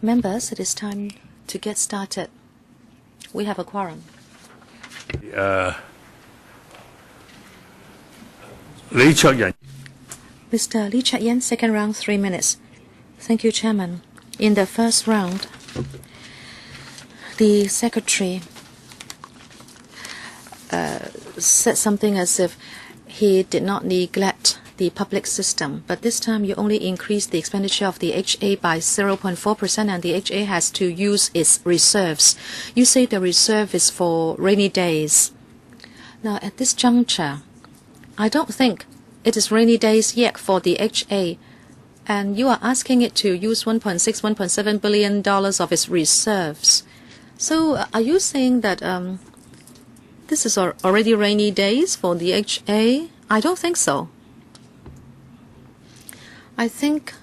Members, it is time to get started. We have a quorum. Mr. Lee Chak-yen, second round, 3 minutes. Thank you, Chairman. In the first round, the Secretary said something as if he did not neglect the public system, but this time you only increased the expenditure of the HA by 0.4% and the HA has to use its reserves. You say the reserve is for rainy days. Now, at this juncture, I don't think it is rainy days yet for the HA, and you are asking it to use $1.6, $1.7 billion of its reserves. So are you saying that this is already rainy days for the HA? I don't think so. I think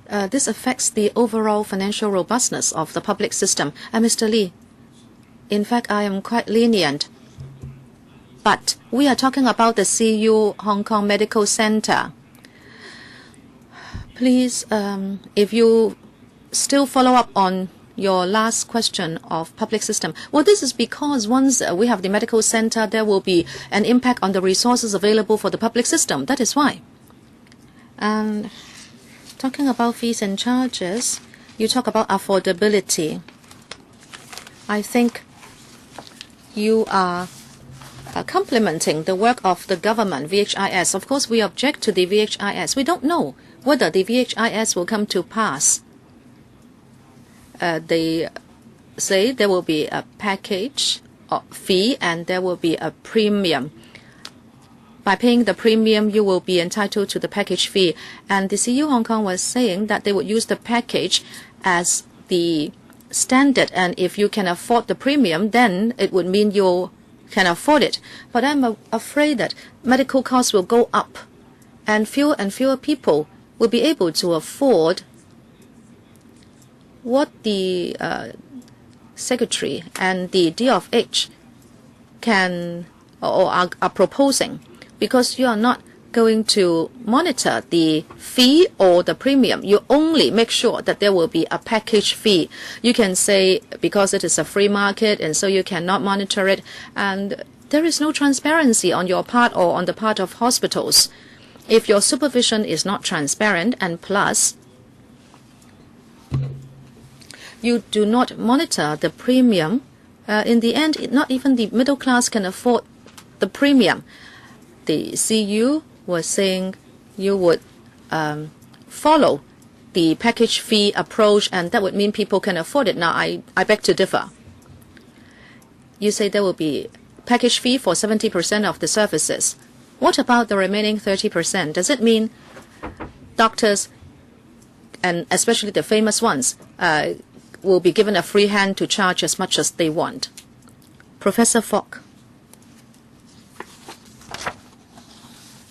this affects the overall financial robustness of the public system. Mr. Lee, in fact, I am quite lenient. But we are talking about the CU Hong Kong Medical Center. Please, if you still follow up on your last question of public system. Well, this is because once we have the medical center, there will be an impact on the resources available for the public system. That is why. And talking about fees and charges, you talk about affordability. I think you are complimenting the work of the government, VHIS. Of course, we object to the VHIS. We don't know whether the VHIS will come to pass. They say there will be a package fee and there will be a premium. By paying the premium, you will be entitled to the package fee. And the CU Hong Kong was saying that they would use the package as the standard. And if you can afford the premium, then it would mean you can afford it. But I'm afraid that medical costs will go up. And fewer people will be able to afford what the Secretary and the D of H can or are proposing. Because you are not going to monitor the fee or the premium. You only make sure that there will be a package fee. You can say because it is a free market and so you cannot monitor it. And there is no transparency on your part or on the part of hospitals. If your supervision is not transparent and plus you do not monitor the premium, in the end, not even the middle class can afford the premium. The CU was saying you would follow the package fee approach and that would mean people can afford it. Now, I beg to differ. You say there will be package fee for 70% of the services. What about the remaining 30%? Does it mean doctors, and especially the famous ones, will be given a free hand to charge as much as they want? Professor Fogg.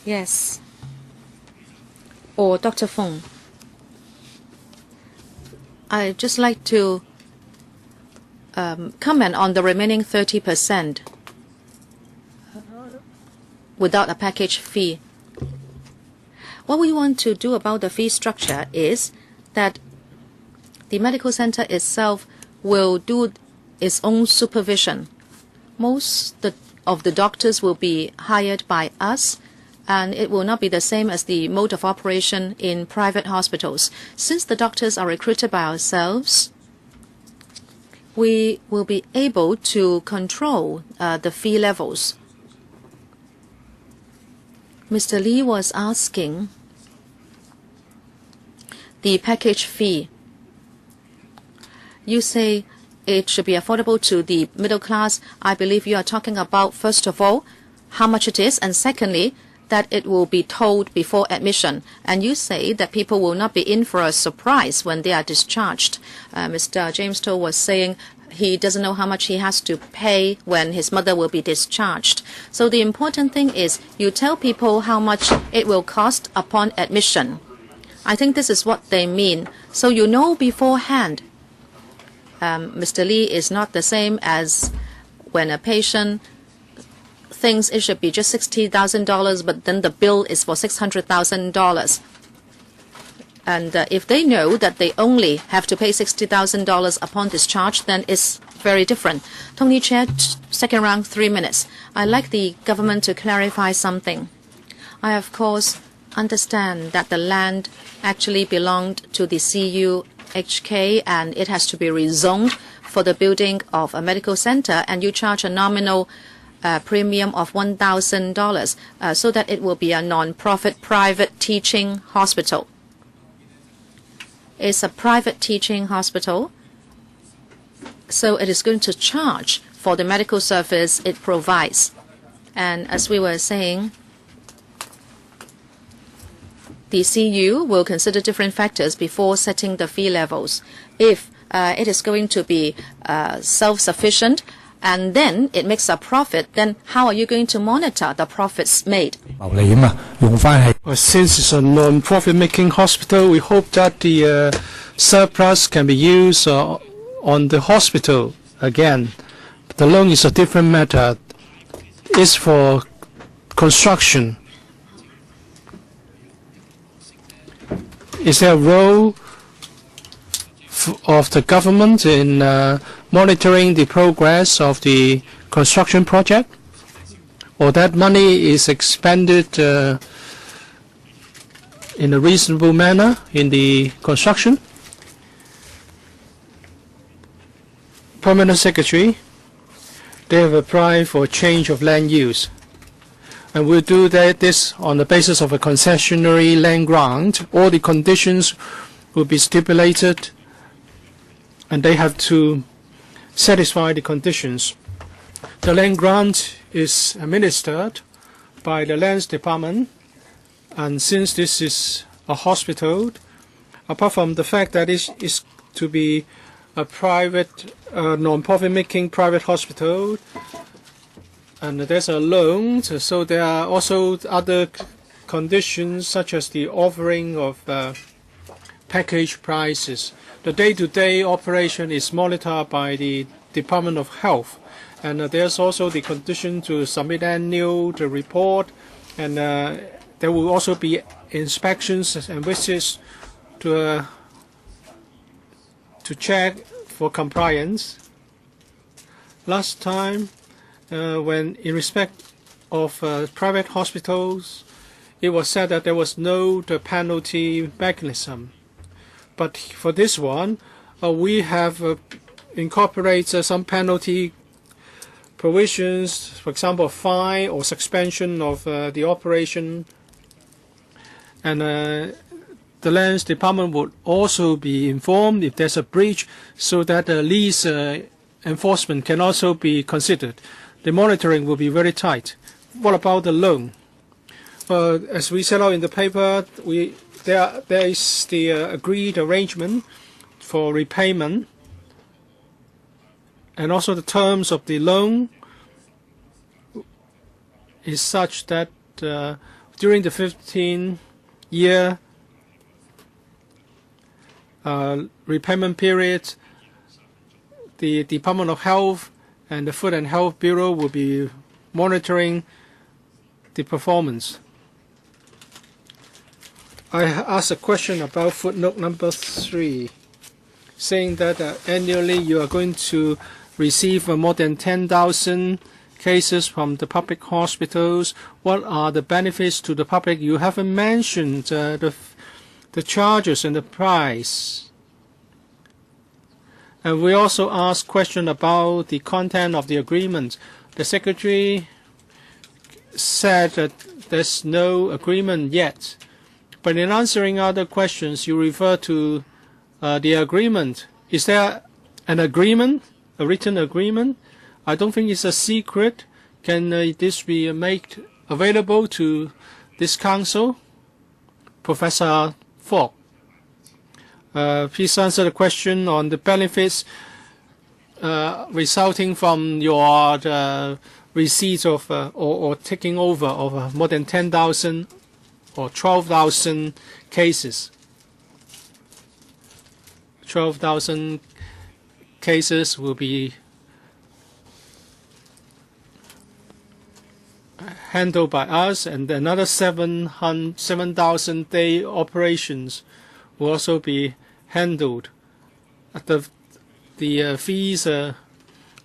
Yes. Or Dr. Fong. I'd just like to comment on the remaining 30% without a package fee. What we want to do about the fee structure is that the medical center itself will do its own supervision. Most of the doctors will be hired by us, and it will not be the same as the mode of operation in private hospitals. Since the doctors are recruited by ourselves, we will be able to control the fee levels. Mr. Lee was asking the package fee. You say it should be affordable to the middle class. I believe you are talking about, first of all, how much it is, and secondly, that it will be told before admission. And you say that people will not be in for a surprise when they are discharged. Mr. James Toh was saying he doesn't know how much he has to pay when his mother will be discharged. So the important thing is you tell people how much it will cost upon admission. I think this is what they mean. So you know beforehand. Mr. Lee is not the same as when a patient thinks it should be just $60,000, but then the bill is for $600,000. And if they know that they only have to pay $60,000 upon discharge, then it's very different. Tony Chair, second round, 3 minutes. I'd like the government to clarify something. I, of course, understand that the land actually belonged to the CUHK and it has to be rezoned for the building of a medical center, and you charge a nominal premium of $1,000 so that it will be a non-profit private teaching hospital. It's a private teaching hospital, so it is going to charge for the medical service it provides. And as we were saying, the CU will consider different factors before setting the fee levels. If it is going to be self-sufficient and then it makes a profit, then how are you going to monitor the profits made? Since it's a non-profit making hospital, we hope that the surplus can be used on the hospital again. The loan is a different matter. It's for construction. Is there a role of the government in monitoring the progress of the construction project, or that money is expended in a reasonable manner in the construction? Permanent Secretary, they have applied for a change of land use, and we'll do this on the basis of a concessionary land grant. All the conditions will be stipulated and they have to satisfy the conditions. The land grant is administered by the Lands Department, and since this is a hospital, apart from the fact that it is to be a private, non-profit making private hospital, and there's a loan, so there are also other conditions such as the offering of package prices. The day-to-day operation is monitored by the Department of Health, and there's also the condition to submit annual report, and there will also be inspections and visits to check for compliance. Last time, when in respect of private hospitals, it was said that there was no penalty mechanism. But for this one, we have incorporated some penalty provisions, for example, fine or suspension of the operation. And the Lands Department would also be informed if there's a breach, so that lease enforcement can also be considered. The monitoring will be very tight. What about the loan? As we set out in the paper, there is the agreed arrangement for repayment, and also the terms of the loan is such that during the 15-year repayment period, the Department of Health and the Food and Health Bureau will be monitoring the performance. I asked a question about footnote number 3, saying that annually you are going to receive more than 10,000 cases from the public hospitals. What are the benefits to the public? You haven't mentioned the charges and the price. And we also asked question about the content of the agreement. The Secretary said that there's no agreement yet. But in answering other questions, you refer to the agreement. Is there an agreement, a written agreement? I don't think it's a secret. Can this be made available to this council? Professor Fogg, please answer the question on the benefits resulting from your receipt of or taking over of more than 10,000 or 12,000 cases. 12,000 cases will be handled by us, and another 7,000 day operations will also be handled. The fees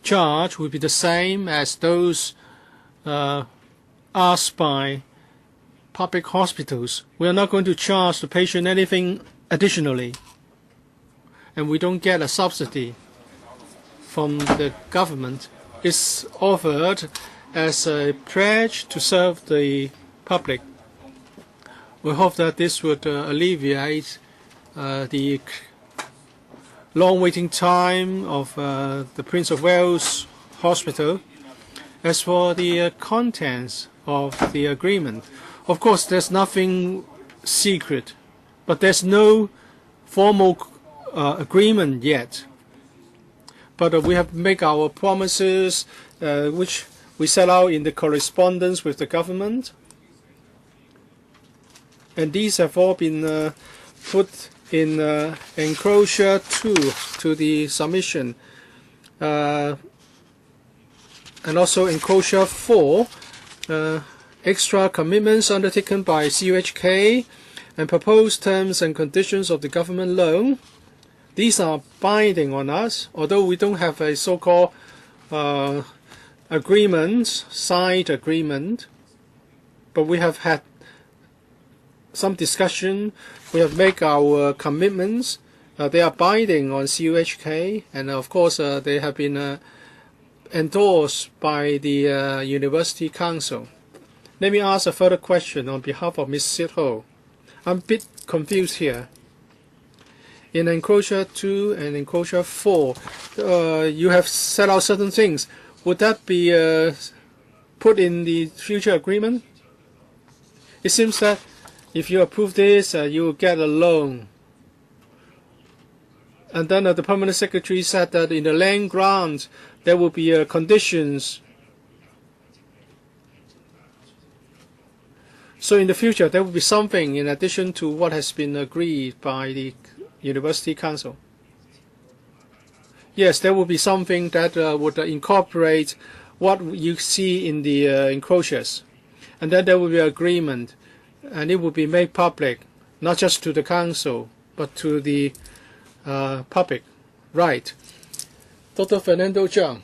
charged will be the same as those asked by public hospitals. We are not going to charge the patient anything additionally, and we don't get a subsidy from the government. It's offered as a pledge to serve the public. We hope that this would alleviate the long waiting time of the Prince of Wales Hospital. As for the contents of the agreement, of course there's nothing secret, but there's no formal agreement yet. But we have made our promises, which we set out in the correspondence with the government. And these have all been put in enclosure 2 to the submission, and also enclosure 4, extra commitments undertaken by CUHK and proposed terms and conditions of the government loan. These are binding on us, although we don't have a so-called agreement, signed agreement, but we have had some discussion. We have made our commitments. They are binding on CUHK, and of course they have been endorsed by the University Council. Let me ask a further question on behalf of Ms. Sit-Ho. I'm a bit confused here. In enclosure 2 and enclosure 4, you have set out certain things. Would that be put in the future agreement? It seems that if you approve this, you will get a loan. And then the Permanent Secretary said that in the land grant, there will be conditions. So in the future, there will be something in addition to what has been agreed by the University Council. Yes, there will be something that would incorporate what you see in the enclosures. And then there will be agreement, and it will be made public, not just to the Council, but to the public. Right. Dr. Fernando Zhang.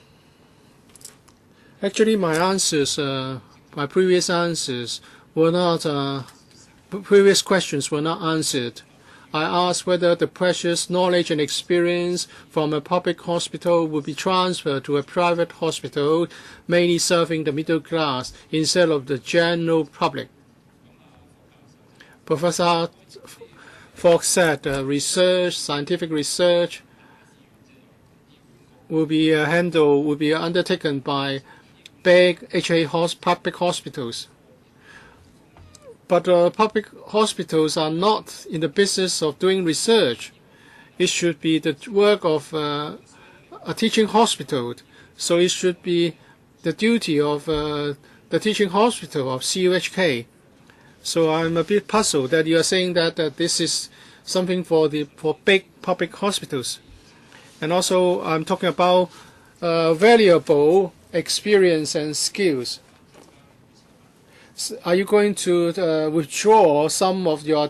Actually, my answers, my previous answers were not, previous questions were not answered. I asked whether the precious knowledge and experience from a public hospital would be transferred to a private hospital, mainly serving the middle class instead of the general public. Professor Fox said research, scientific research, will be undertaken by big public hospitals. But public hospitals are not in the business of doing research. It should be the work of a teaching hospital. So it should be the duty of the teaching hospital of CUHK. So I'm a bit puzzled that you are saying that this is something for big public hospitals. And also I'm talking about valuable experience and skills. Are you going to withdraw some of your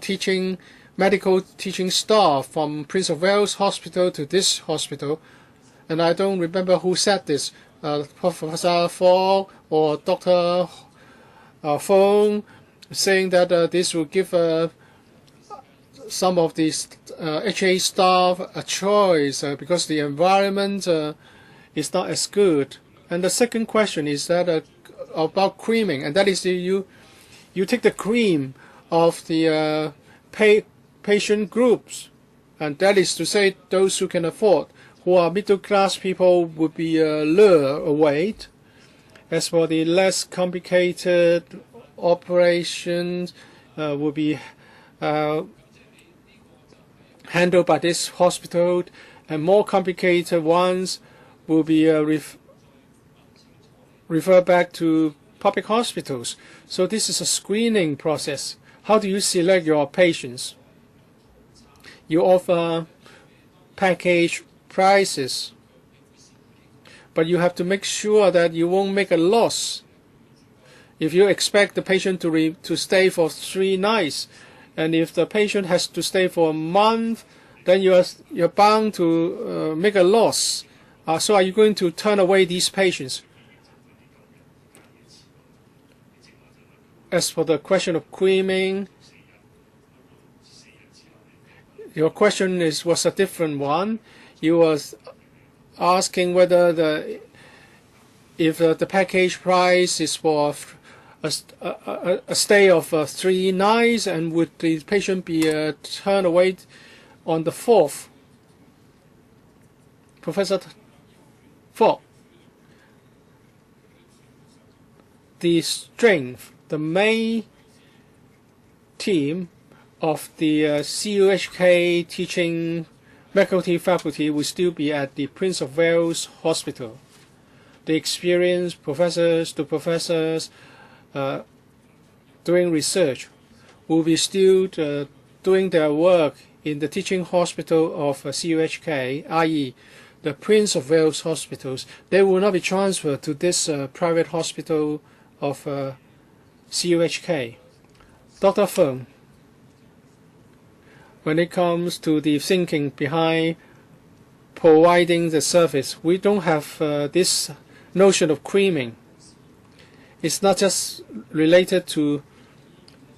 medical teaching staff from Prince of Wales Hospital to this hospital? And I don't remember who said this, Professor Fogg or Dr. Fong, saying that this will give some of these HA staff a choice because the environment is not as good. And the second question is that about creaming, and that is you take the cream of the patient groups, and that is to say those who can afford, who are middle class people, would be lured away. As for the less complicated operations, will be handled by this hospital, and more complicated ones will be refer back to public hospitals. So this is a screening process. How do you select your patients? You offer package prices, but you have to make sure that you won't make a loss. If you expect the patient to stay for 3 nights And if the patient has to stay for a month, then you're bound to make a loss. So are you going to turn away these patients? As for the question of creaming, your question was a different one. You was asking whether if the package price is for a stay of 3 nights, and would the patient be turned away on the 4th? Professor Fogg, the strength, the main team of the CUHK teaching faculty will still be at the Prince of Wales Hospital. The experienced professors to professors doing research will be still doing their work in the teaching hospital of CUHK, i.e. the Prince of Wales hospitals. They will not be transferred to this private hospital of CUHK. Dr. Feng, when it comes to the thinking behind providing the service, we don't have this notion of creaming. It's not just related to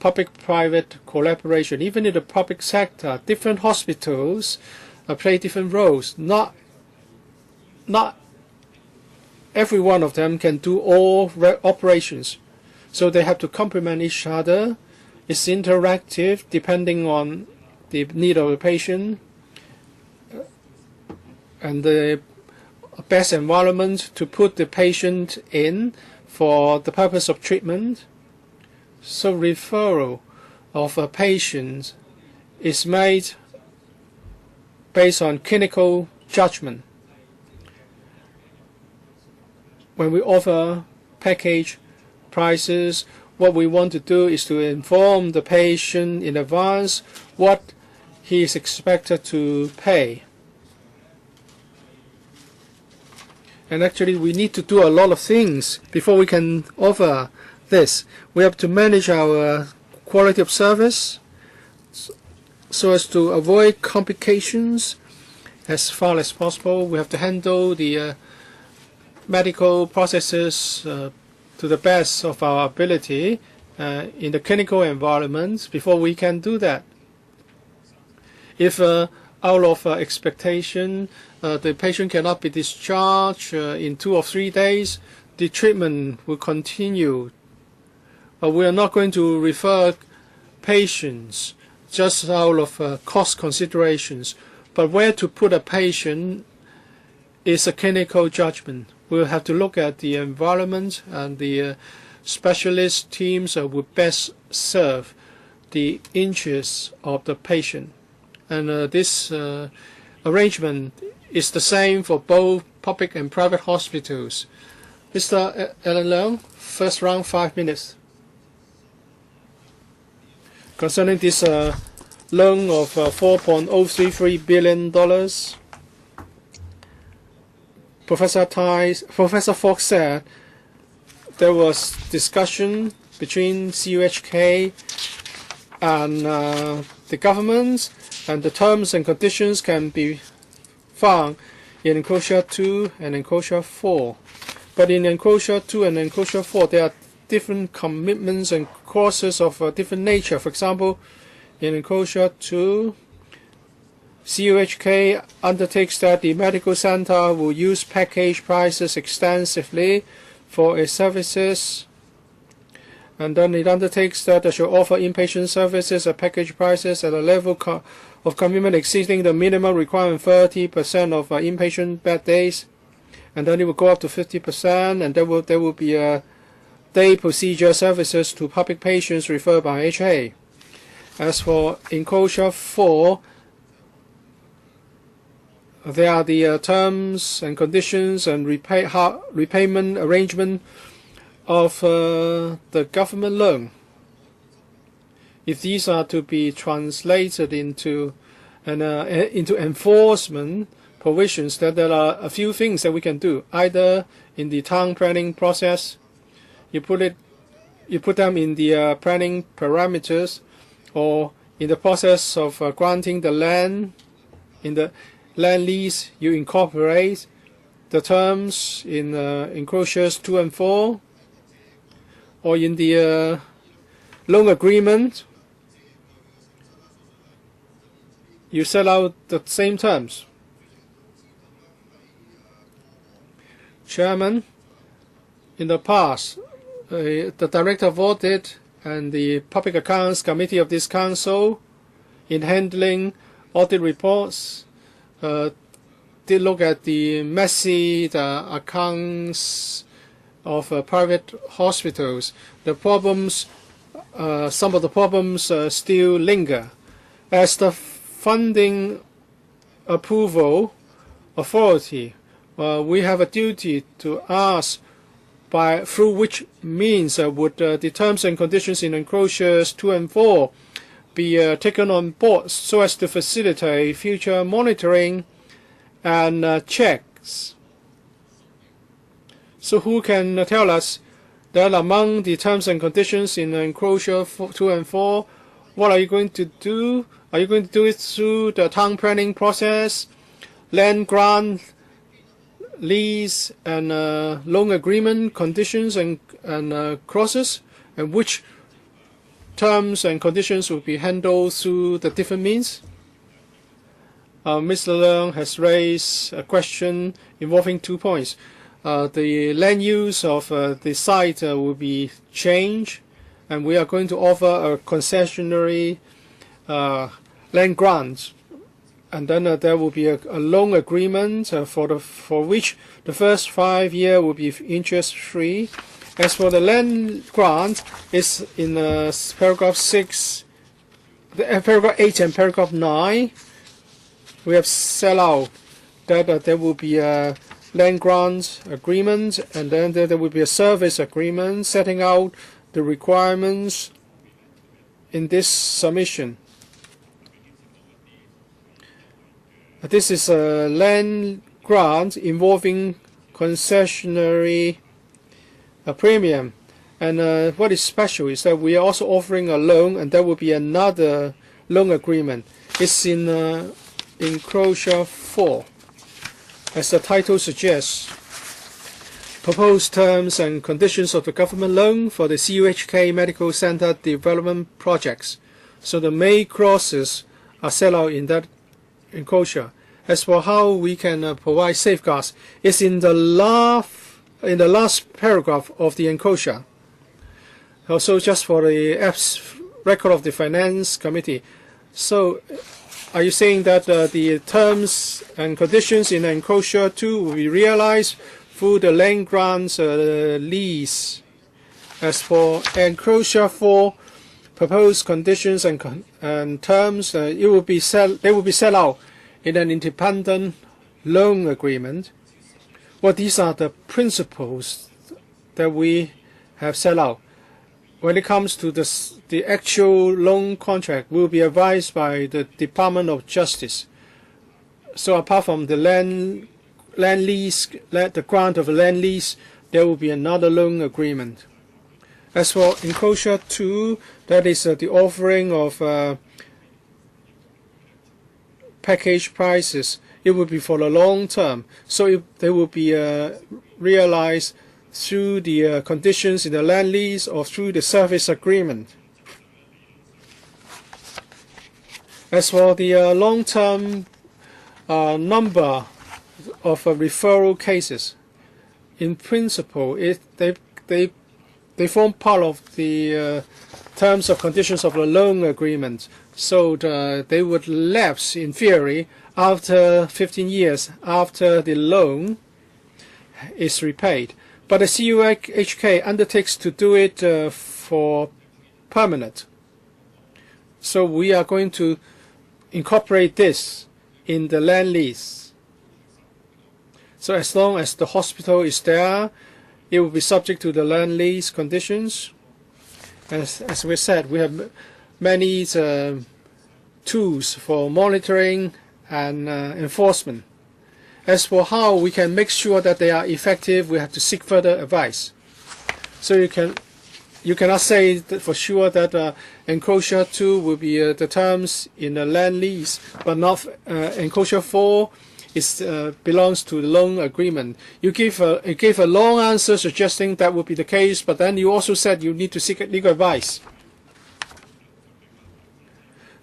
public-private collaboration. Even in the public sector, different hospitals play different roles. Not every one of them can do all operations. So they have to complement each other. It's interactive depending on the need of the patient and the best environment to put the patient in for the purpose of treatment. So referral of a patient is made based on clinical judgment. When we offer package prices, what we want to do is to inform the patient in advance what he is expected to pay. And actually, we need to do a lot of things before we can offer this. We have to manage our quality of service so as to avoid complications as far as possible. We have to handle the medical processes to the best of our ability in the clinical environment before we can do that. If out of expectation the patient cannot be discharged in 2 or 3 days, the treatment will continue. We are not going to refer patients just out of cost considerations, but where to put a patient is a clinical judgment. We'll have to look at the environment, and the specialist teams will best serve the interests of the patient. And this arrangement is the same for both public and private hospitals. Mr. Alan Leung, first round, 5 minutes. Concerning this loan of $4.033 billion, Professor Fogg said there was discussion between CUHK and the government, and the terms and conditions can be found in Enclosure 2 and Enclosure 4. But in Enclosure 2 and Enclosure 4, there are different commitments and clauses of a different nature. For example, in Enclosure 2, CUHK undertakes that the medical center will use package prices extensively for its services, and then it undertakes that it shall offer inpatient services at package prices at a level of commitment exceeding the minimum requirement 30% of inpatient bed days, and then it will go up to 50%, and there will be day procedure services to public patients referred by HA. As for Enclosure 4, there are the terms and conditions and repayment arrangement of the government loan. If these are to be translated into enforcement provisions, that there are a few things that we can do. Either in the town planning process, you put them in the planning parameters, or in the process of granting the land, in the land lease, you incorporate the terms in enclosures 2 and 4, or in the loan agreement, you set out the same terms. Chairman, in the past, the Director of Audit and the Public Accounts Committee of this Council, in handling audit reports, did look at the messy accounts of private hospitals. The problems, some of the problems still linger. As the funding approval authority, we have a duty to ask through which means would the terms and conditions in enclosures 2 and 4 be taken on board so as to facilitate future monitoring and checks. So who can tell us that among the terms and conditions in enclosure 2 and 4, what are you going to do? Are you going to do it through the town planning process, land grant, lease, and loan agreement conditions and clauses, and which terms and conditions will be handled through the different means? Mr. Leung has raised a question involving 2 points. The land use of the site will be changed, and we are going to offer a concessionary land grant, and then there will be a loan agreement for which the first 5 years will be interest-free. As for the land grant, it's in paragraph 6, paragraph 8 and paragraph 9. We have set out that there will be a land grant agreement, and then there will be a service agreement setting out the requirements in this submission. This is a land grant involving concessionary premium, and what is special is that we are also offering a loan, and there will be another loan agreement. It's in enclosure 4, as the title suggests. Proposed terms and conditions of the government loan for the CUHK Medical Center development projects. So the main clauses are set out in that enclosure. As for how we can provide safeguards, it's in the last paragraph of the enclosure. Also, just for the record of the Finance Committee. So, are you saying that the terms and conditions in enclosure 2 will be realized through the land grants lease? As for enclosure 4, proposed conditions and terms, they will be set out in an independent loan agreement. Well, these are the principles that we have set out. When it comes to the actual loan contract, will be advised by the Department of Justice. So apart from the land lease, the grant of a land lease, there will be another loan agreement. As for enclosure 2, that is the offering of package prices. It will be for the long term, so they will be realized through the conditions in the land lease or through the service agreement. As for the long-term number of referral cases, in principle, they form part of the terms of conditions of the loan agreement. So they would lapse, in theory, after 15 years after the loan is repaid. But the CUHK undertakes to do it for permanent. So we are going to incorporate this in the land lease. So as long as the hospital is there, it will be subject to the land lease conditions. As we said, we have many tools for monitoring and enforcement. As for how we can make sure that they are effective, we have to seek further advice. So you cannot say that for sure that enclosure 2 will be the terms in the land lease, but not enclosure 4 is belongs to the loan agreement. You gave a long answer suggesting that would be the case, but then you also said you need to seek legal advice.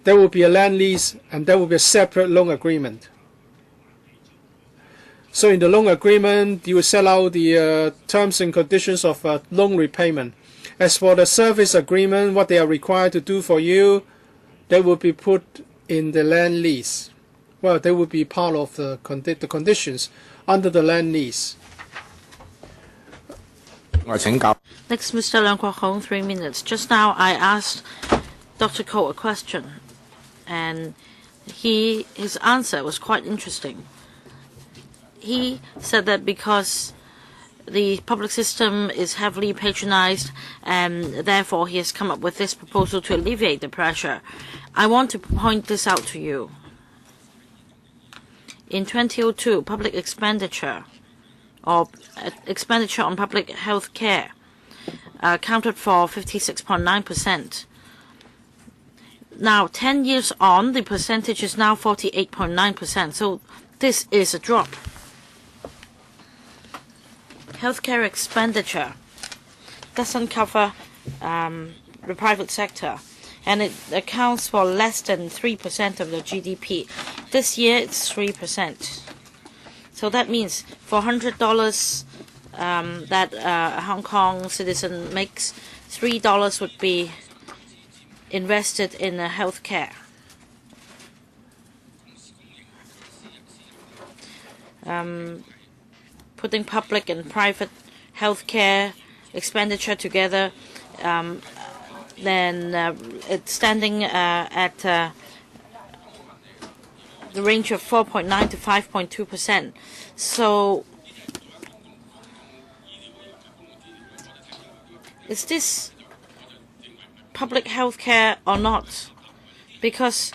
There will be a land lease and there will be a separate loan agreement. So in the loan agreement, you will set out the terms and conditions of loan repayment. As for the service agreement, what they are required to do for you, they will be put in the land lease. Well, they will be part of the conditions under the land lease. Next, Mr. Leung Kwok Hong, 3 minutes. Just now, I asked Dr. Koh a question, and his answer was quite interesting. He said that because the public system is heavily patronized, and therefore he has come up with this proposal to alleviate the pressure. I want to point this out to you. In 2002, public expenditure, or expenditure on public health care, accounted for 56.9%. Now, 10 years on, the percentage is now 48.9%, so this is a drop. Healthcare expenditure doesn't cover the private sector, and it accounts for less than 3% of the GDP. This year, it's 3%. So that means for $100 that a Hong Kong citizen makes, $3 would be invested in health care. Putting public and private health care expenditure together, then it's standing at the range of 4.9 to 5.2%. So is this public health care or not? Because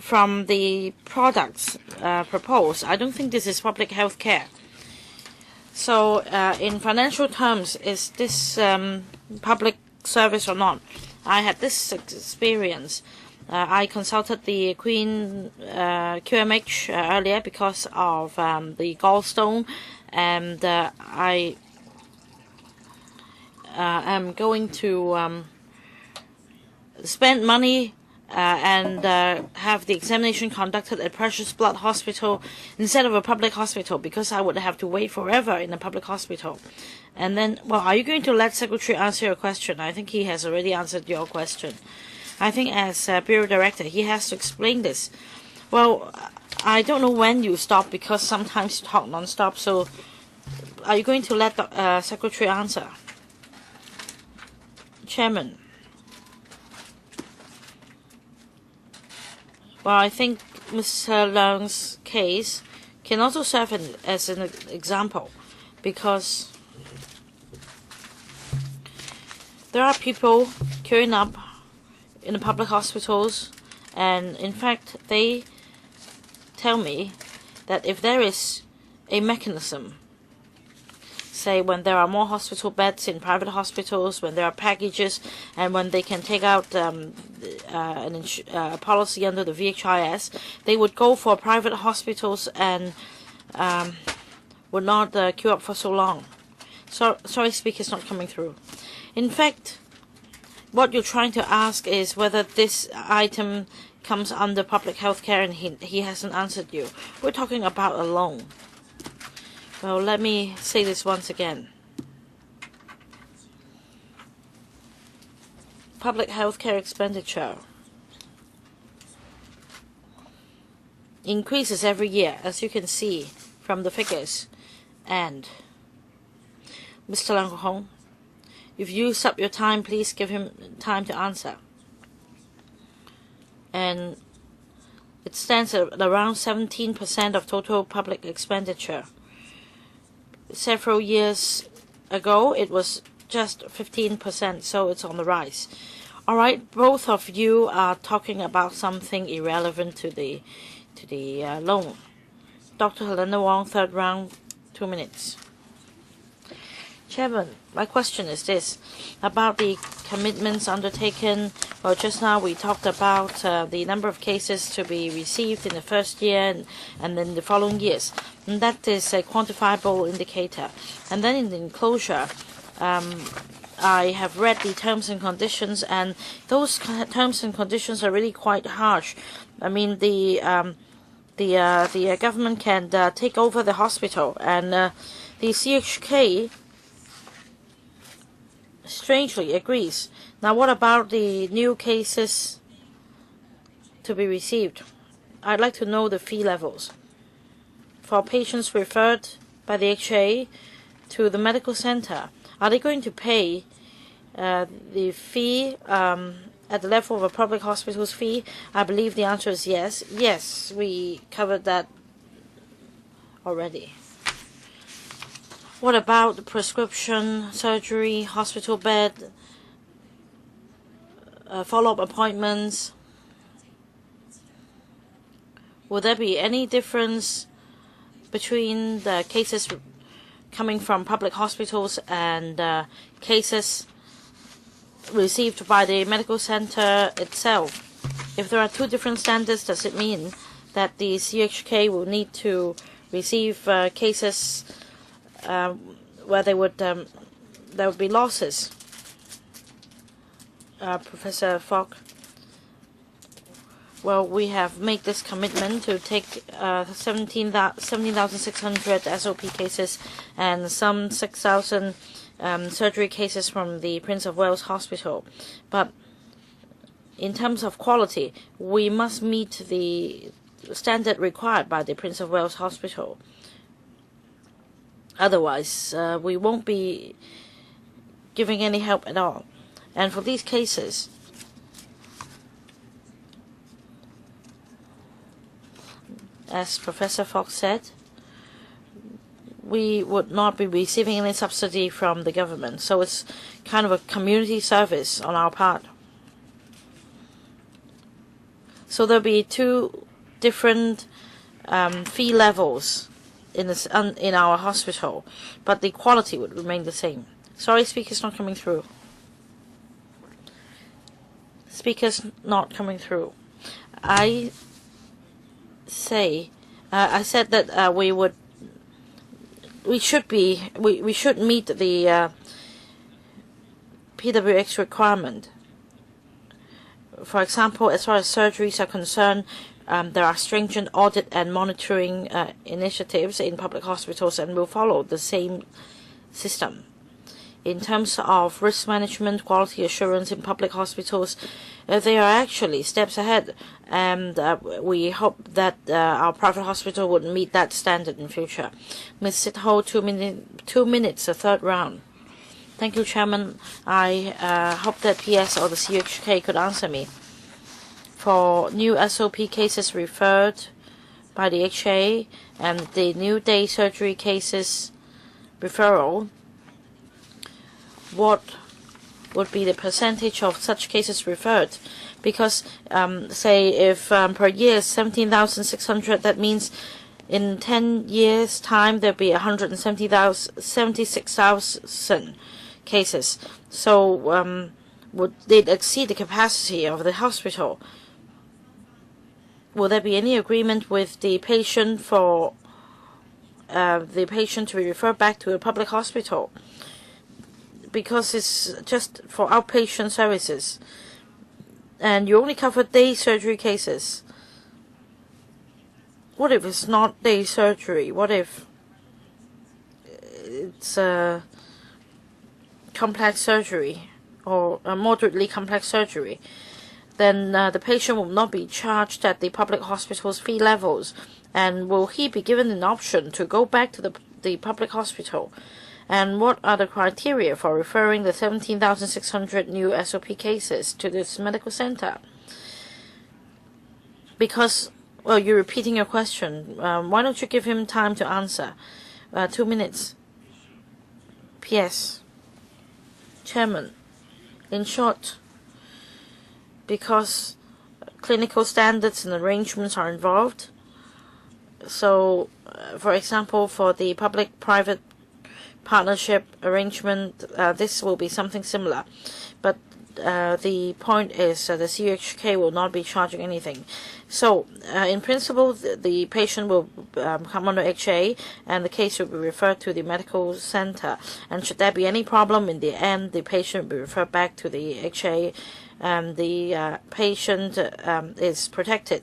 from the products proposed, I don't think this is public health care. So in financial terms, is this public service or not? I had this experience. I consulted the Queen QMH earlier because of the gallstone, and I am going to spend money and have the examination conducted at Precious Blood Hospital instead of a public hospital, because I would have to wait forever in a public hospital. And then, well, are you going to let Secretary answer your question? I think he has already answered your question. I think as Bureau Director, he has to explain this. Well, I don't know when you stop, because sometimes you talk non-stop. So are you going to let the Secretary answer? Chairman. Well, I think Mr. Leung's case can also serve as an example, because there are people queuing up in the public hospitals, and in fact they tell me that if there is a mechanism, say when there are more hospital beds in private hospitals, when there are packages, and when they can take out a policy under the VHIS, they would go for private hospitals and would not queue up for so long. So, sorry, speaker's not coming through. In fact, what you're trying to ask is whether this item comes under public health care, and he hasn't answered you. We're talking about a loan. Well, let me say this once again. Public health care expenditure increases every year, as you can see from the figures. And Mr. Leung Kwok Hong, if you used up your time, please give him time to answer. And it stands at around 17% of total public expenditure. Several years ago, it was just 15%, so it's on the rise. All right, both of you are talking about something irrelevant to the loan. Dr. Helena Wong, third round, 2 minutes. Chairman, my question is this, about the commitments undertaken. Well, just now we talked about the number of cases to be received in the first year and then the following years. And that is a quantifiable indicator. And then in the enclosure, I have read the terms and conditions, and those terms and conditions are really quite harsh. I mean, the government can take over the hospital, and the CHK strangely agrees. Now, what about the new cases to be received? I'd like to know the fee levels for patients referred by the HA to the medical center. Are they going to pay the fee at the level of a public hospital's fee? I believe the answer is yes. Yes, we covered that already. What about the prescription, surgery, hospital bed, follow-up appointments? Will there be any difference between the cases coming from public hospitals and cases received by the medical center itself? If there are two different standards, does it mean that the CHK will need to receive cases where there would be losses? Professor Fogg. Well, we have made this commitment to take 17,600 SOP cases and some 6,000 surgery cases from the Prince of Wales Hospital. But in terms of quality, we must meet the standard required by the Prince of Wales Hospital. Otherwise, we won't be giving any help at all. And for these cases, as Professor Fox said, we would not be receiving any subsidy from the government. So it's kind of a community service on our part. So there'll be two different fee levels in our hospital, but the quality would remain the same. Sorry, speaker's not coming through. Speaker's not coming through. I said that we should meet the PWX requirement. For example, as far as surgeries are concerned, there are stringent audit and monitoring initiatives in public hospitals, and will follow the same system. In terms of risk management, quality assurance in public hospitals, they are actually steps ahead, and we hope that our private hospital would meet that standard in future. Ms. Sit-Ho, 2 minutes, a third round. Thank you, Chairman. I hope that PS or the CHK could answer me. For new SOP cases referred by the HA and the new day surgery cases referral, what would be the percentage of such cases referred? Because, say, if per year 17,600, that means in 10 years' time there'll be 76,000 cases. So would they exceed the capacity of the hospital? Will there be any agreement with the patient for the patient to be referred back to a public hospital? Because it's just for outpatient services, and you only cover day surgery cases. What if it's not day surgery? What if it's a complex surgery or a moderately complex surgery? Then the patient will not be charged at the public hospital's fee levels, and will he be given an option to go back to the public hospital? And what are the criteria for referring the 17,600 new SOP cases to this medical center? Because, well, you're repeating your question. Why don't you give him time to answer? 2 minutes. PS. Chairman, in short, because clinical standards and arrangements are involved. So, for example, for the public-private partnership arrangement, this will be something similar. But the point is the CHK will not be charging anything. So, in principle, the patient will come under HA, and the case will be referred to the medical center. And should there be any problem in the end, the patient will be referred back to the HA, and the patient is protected.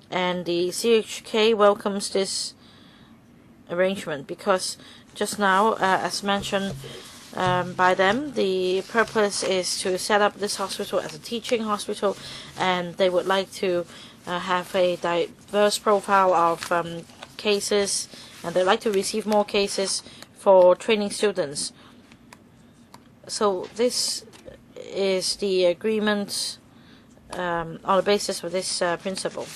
And the CHK welcomes this arrangement because just now, as mentioned by them, the purpose is to set up this hospital as a teaching hospital, and they would like to have a diverse profile of cases, and they'd like to receive more cases for training students. So this is the agreement on the basis of this principle.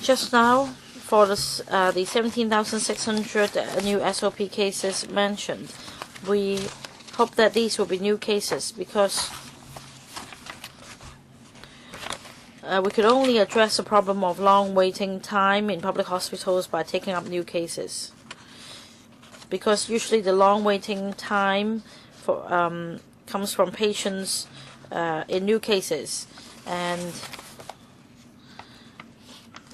Just now, for the 17,600 new SOP cases mentioned, we hope that these will be new cases because we could only address the problem of long waiting time in public hospitals by taking up new cases. Because usually the long waiting time for, comes from patients in new cases, and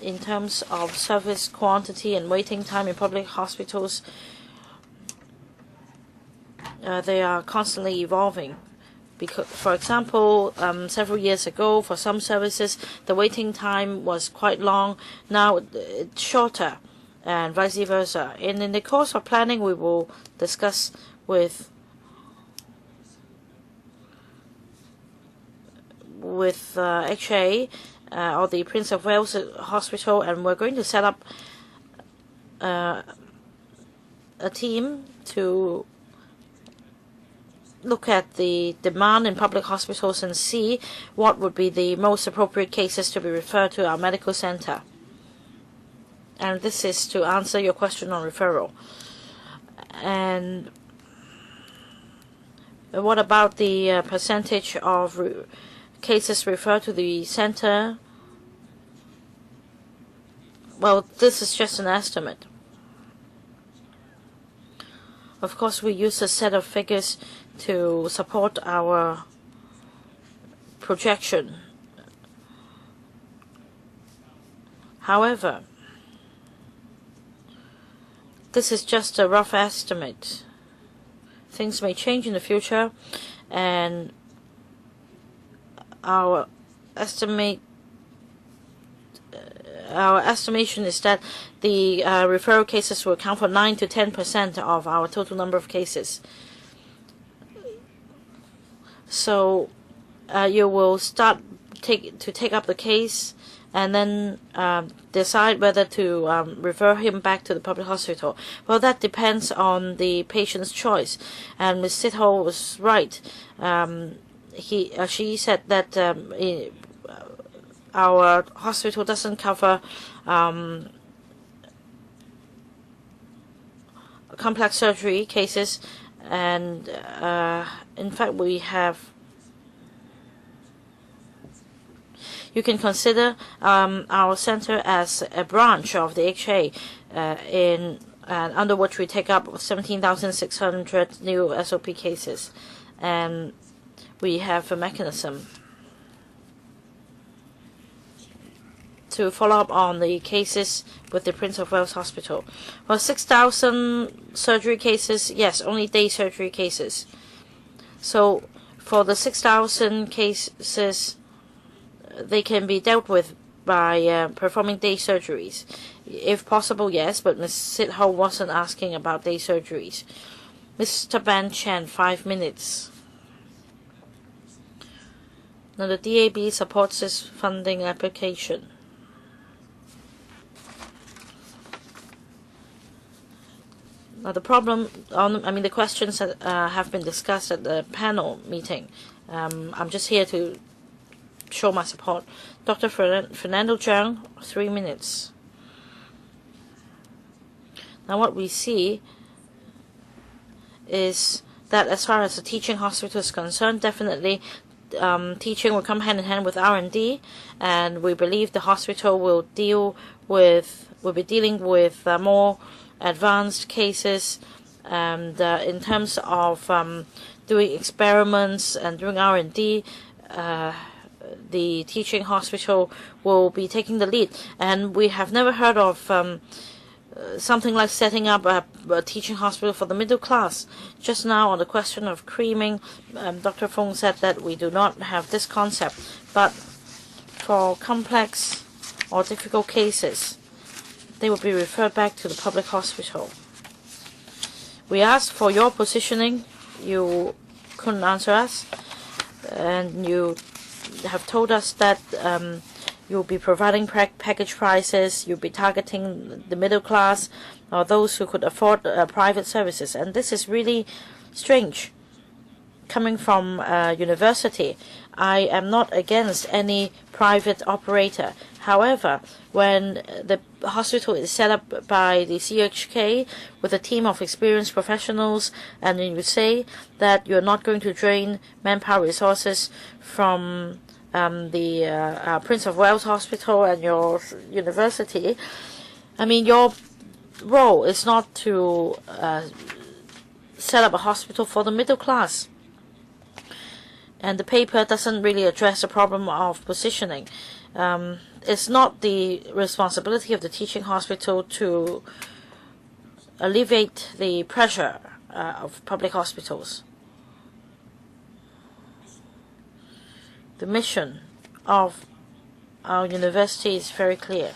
in terms of service quantity and waiting time in public hospitals, they are constantly evolving. Because, for example, several years ago, for some services, the waiting time was quite long. Now it's shorter, and vice versa. And in the course of planning, we will discuss with HA or the Prince of Wales Hospital, and we're going to set up a team to look at the demand in public hospitals and see what would be the most appropriate cases to be referred to our medical center. And this is to answer your question on referral. And what about the percentage of cases referred to the center? Well, this is just an estimate. Of course, we use a set of figures to support our projection. However, this is just a rough estimate. Things may change in the future, and our estimation is that the referral cases will account for 9 to 10% of our total number of cases. So you will start to take up the case and then decide whether to refer him back to the public hospital. Well, that depends on the patient's choice. And Ms. Sitho was right. She said that our hospital doesn't cover complex surgery cases, and in fact we have. You can consider our center as a branch of the HA, under which we take up 17,600 new SOP cases, and we have a mechanism to follow up on the cases with the Prince of Wales Hospital. Well, 6,000 surgery cases, yes, only day surgery cases. So for the 6,000 cases, they can be dealt with by performing day surgeries. If possible, yes, but Ms. Sitho wasn't asking about day surgeries. Mr. Ban Chen, 5 minutes. Now, the DAB supports this funding application. Now, the problem, the questions that have been discussed at the panel meeting. I'm just here to show my support. Dr. Fernando Zhang, 3 minutes. Now, what we see is that as far as the teaching hospital is concerned, definitely teaching will come hand in hand with R&D, and we believe the hospital will be dealing with more advanced cases, and in terms of doing experiments and doing R&D, the teaching hospital will be taking the lead. And we have never heard of something like setting up a teaching hospital for the middle class. Just now on the question of creaming, Dr. Fong said that we do not have this concept. But for complex or difficult cases, they will be referred back to the public hospital. We asked for your positioning. You couldn't answer us. And you have told us that you'll be providing package prices, you'll be targeting the middle class or those who could afford private services. And this is really strange. Coming from a university, I am not against any private operator. However, when the hospital is set up by the CHK with a team of experienced professionals, and you say that you're not going to drain manpower resources from the Prince of Wales Hospital and your university, I mean, your role is not to set up a hospital for the middle class. And the paper doesn't really address the problem of positioning. It's not the responsibility of the teaching hospital to alleviate the pressure of public hospitals. The mission of our university is very clear: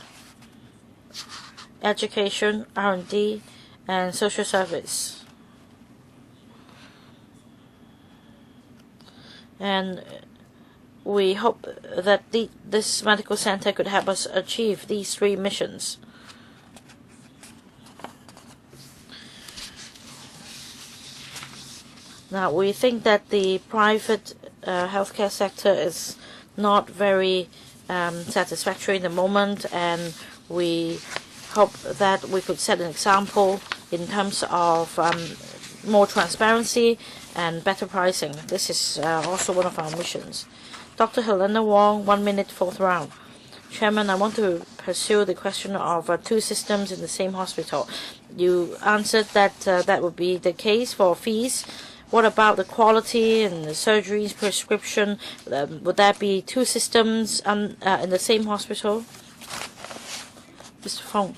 education, R&D, and social service. And we hope that this medical center could help us achieve these three missions. Now, we think that the private healthcare sector is not very satisfactory in the moment, and we hope that we could set an example in terms of more transparency and better pricing. This is also one of our missions. Dr. Helena Wong, 1 minute, fourth round. Chairman, I want to pursue the question of two systems in the same hospital. You answered that that would be the case for fees. What about the quality and the surgeries, prescription? Would there be two systems in the same hospital? Mr. Fong.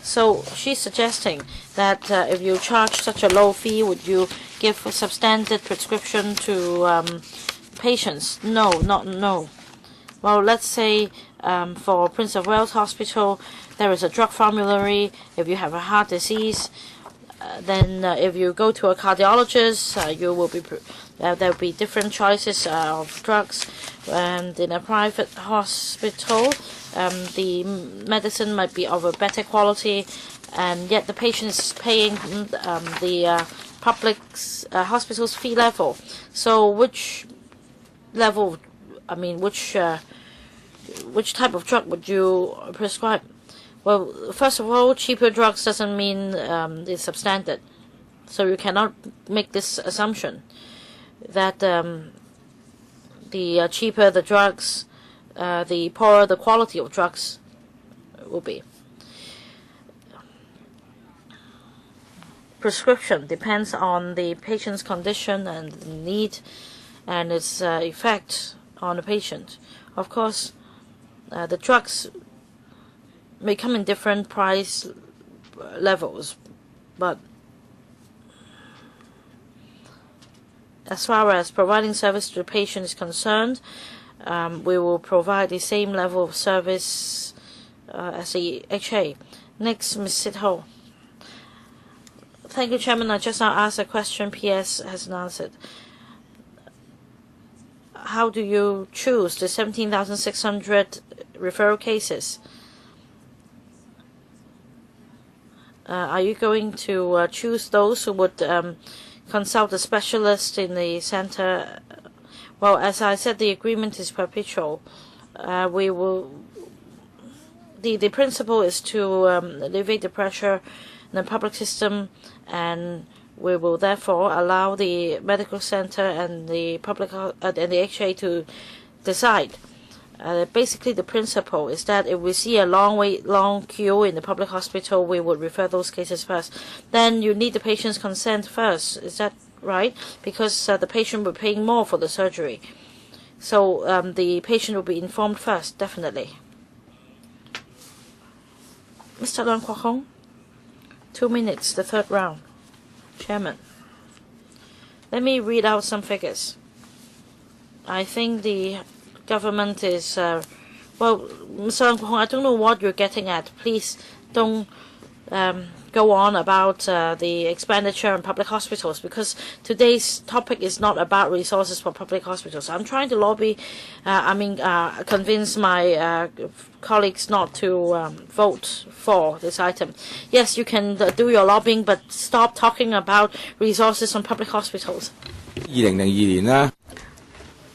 So she's suggesting that if you charge such a low fee, would you give a substandard prescription to patients? No. Well, let's say for Prince of Wales Hospital, there is a drug formulary. If you have a heart disease, then if you go to a cardiologist, you will be there will be different choices of drugs. And in a private hospital, the medicine might be of a better quality, and yet the patient is paying the public hospital's fee level. So which level? I mean, which type of drug would you prescribe? Well, first of all, cheaper drugs doesn't mean it's substandard. So you cannot make this assumption that the cheaper the drugs, the poorer the quality of drugs will be. Prescription depends on the patient's condition and need and its effect on the patient. Of course, the drugs may come in different price levels, but as far as providing service to the patient is concerned, we will provide the same level of service as the HA. Next, Ms. Sit-Ho. Thank you, Chairman. I just now asked a question. PS hasn't answered. How do you choose the 17,600 referral cases? Are you going to choose those who would consult a specialist in the center? Well, as I said, the agreement is perpetual. We will. The principle is to alleviate the pressure in the public system, and we will therefore allow the medical center and the public and the HA to decide. Basically, the principle is that if we see a long queue in the public hospital, we would refer those cases first. Then you need the patient's consent first. Is that right? Because the patient will be paying more for the surgery. So the patient will be informed first, definitely. Mr. Leung Kwok Hong, 2 minutes, the third round. Chairman. Let me read out some figures. I think the government is, well, Mr. Leung Kwok Hong, I don't know what you're getting at. Please don't go on about the expenditure on public hospitals, because today's topic is not about resources for public hospitals. I'm trying to lobby, convince my colleagues not to vote for this item. Yes, you can do your lobbying, but stop talking about resources on public hospitals.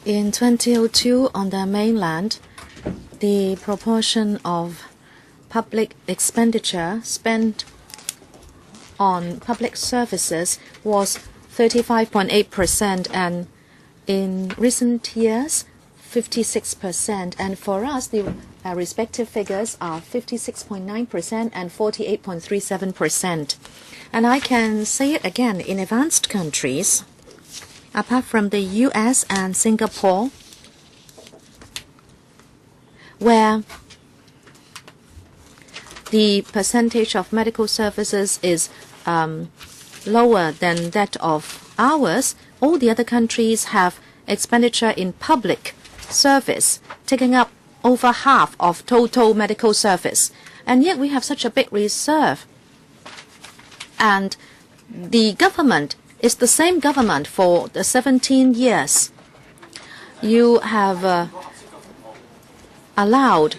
In 2002, on the mainland, the proportion of public expenditure spent on public services was 35.8%, and in recent years, 56%. And for us, the respective figures are 56.9% and 48.37%. And I can say it again, in advanced countries, apart from the US and Singapore, where the percentage of medical services is lower than that of ours, all the other countries have expenditure in public service taking up over half of total medical service. And yet we have such a big reserve. And the government is the same government for the 17 years. You have allowed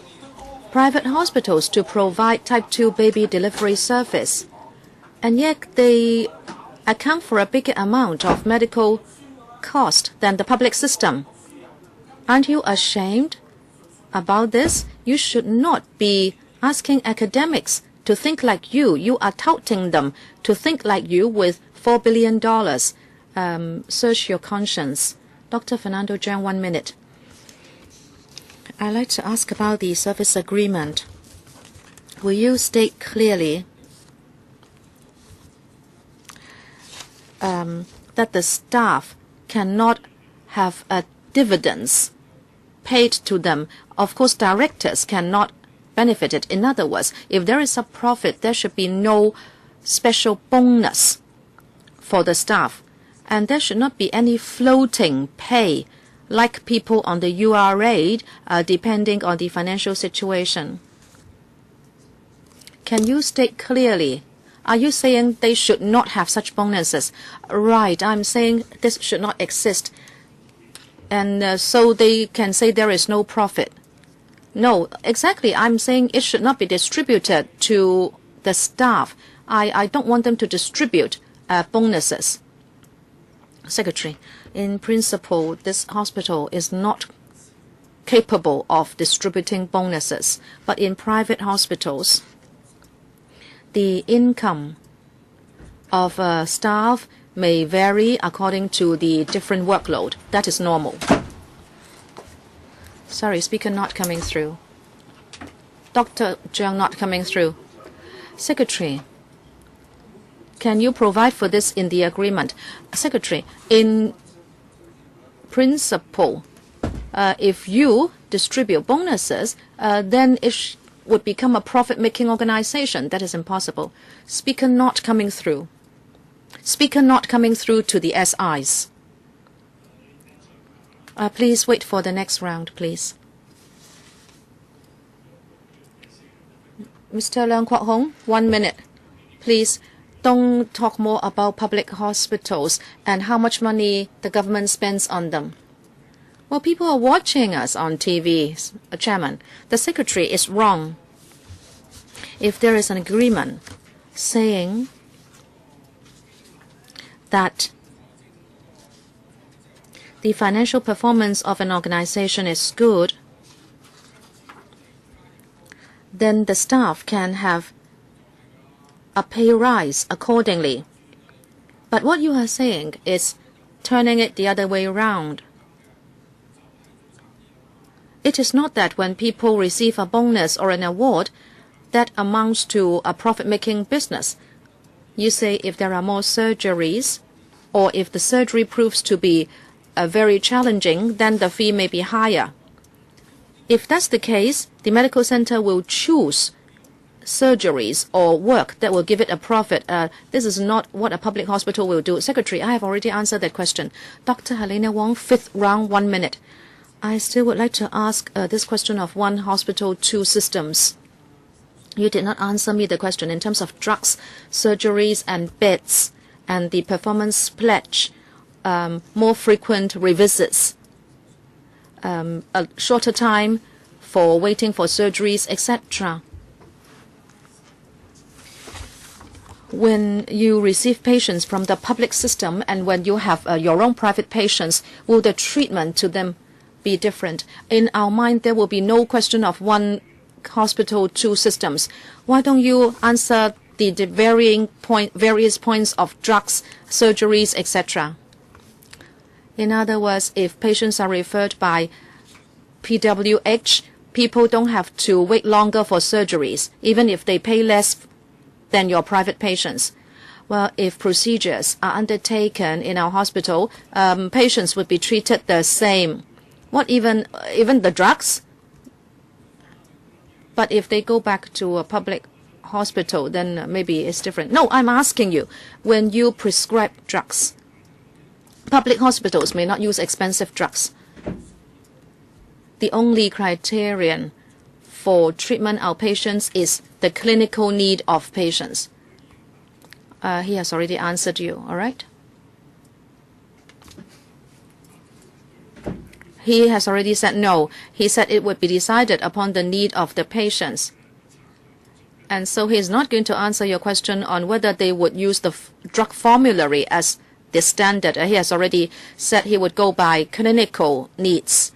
private hospitals to provide type 2 baby delivery service, and yet they account for a bigger amount of medical cost than the public system. Aren't you ashamed about this? You should not be asking academics to think like you. You are touting them to think like you with $4 billion. Search your conscience. Dr. Fernando Zhang, 1 minute. I'd like to ask about the service agreement. Will you state clearly that the staff cannot have dividends paid to them? Of course, directors cannot benefit it. In other words, if there is a profit, there should be no special bonus for the staff. And there should not be any floating pay like people on the URA, depending on the financial situation. Can you state clearly? Are you saying they should not have such bonuses? Right, I'm saying this should not exist. And so they can say there is no profit. No, exactly. I'm saying it should not be distributed to the staff. I don't want them to distribute bonuses. Secretary, in principle, this hospital is not capable of distributing bonuses. But in private hospitals, the income of staff may vary according to the different workload. That is normal. Sorry, speaker not coming through. Dr. Zhang not coming through. Secretary, can you provide for this in the agreement? Secretary, in principle, if you distribute bonuses, then it would become a profit-making organization. That is impossible. Speaker not coming through. Speaker not coming through to the SIs. Please wait for the next round, please. Mr. Leung Kwok Hong, 1 minute. Please don't talk more about public hospitals and how much money the government spends on them. Well, people are watching us on TV, Chairman. The Secretary is wrong. If there is an agreement saying that the financial performance of an organization is good, then the staff can have a pay rise accordingly. But what you are saying is turning it the other way around. It is not that when people receive a bonus or an award, that amounts to a profit-making business. You say if there are more surgeries, or if the surgery proves to be very challenging, then the fee may be higher. If that's the case, the medical center will choose surgeries or work that will give it a profit. This is not what a public hospital will do. Secretary, I have already answered that question. Dr. Helena Wong, 5th round, 1 minute. I still would like to ask this question of one hospital, two systems. You did not answer me the question in terms of drugs, surgeries, and beds, and the performance pledge, more frequent revisits, a shorter time for waiting for surgeries, etc. When you receive patients from the public system and when you have your own private patients, will the treatment to them be different? In our mind, there will be no question of one hospital, two systems. Why don't you answer the various points of drugs, surgeries, etc.? In other words, if patients are referred by PWH, people don't have to wait longer for surgeries, even if they pay less than your private patients. Well, if procedures are undertaken in our hospital, patients would be treated the same. What even the drugs? But if they go back to a public hospital, then maybe it's different. No, I'm asking you, when you prescribe drugs, public hospitals may not use expensive drugs. The only criterion for treatment our patients is the clinical need of patients. He has already answered you, all right? He has already said no. He said it would be decided upon the need of the patients. And so he is not going to answer your question on whether they would use the drug formulary as the standard. He has already said he would go by clinical needs.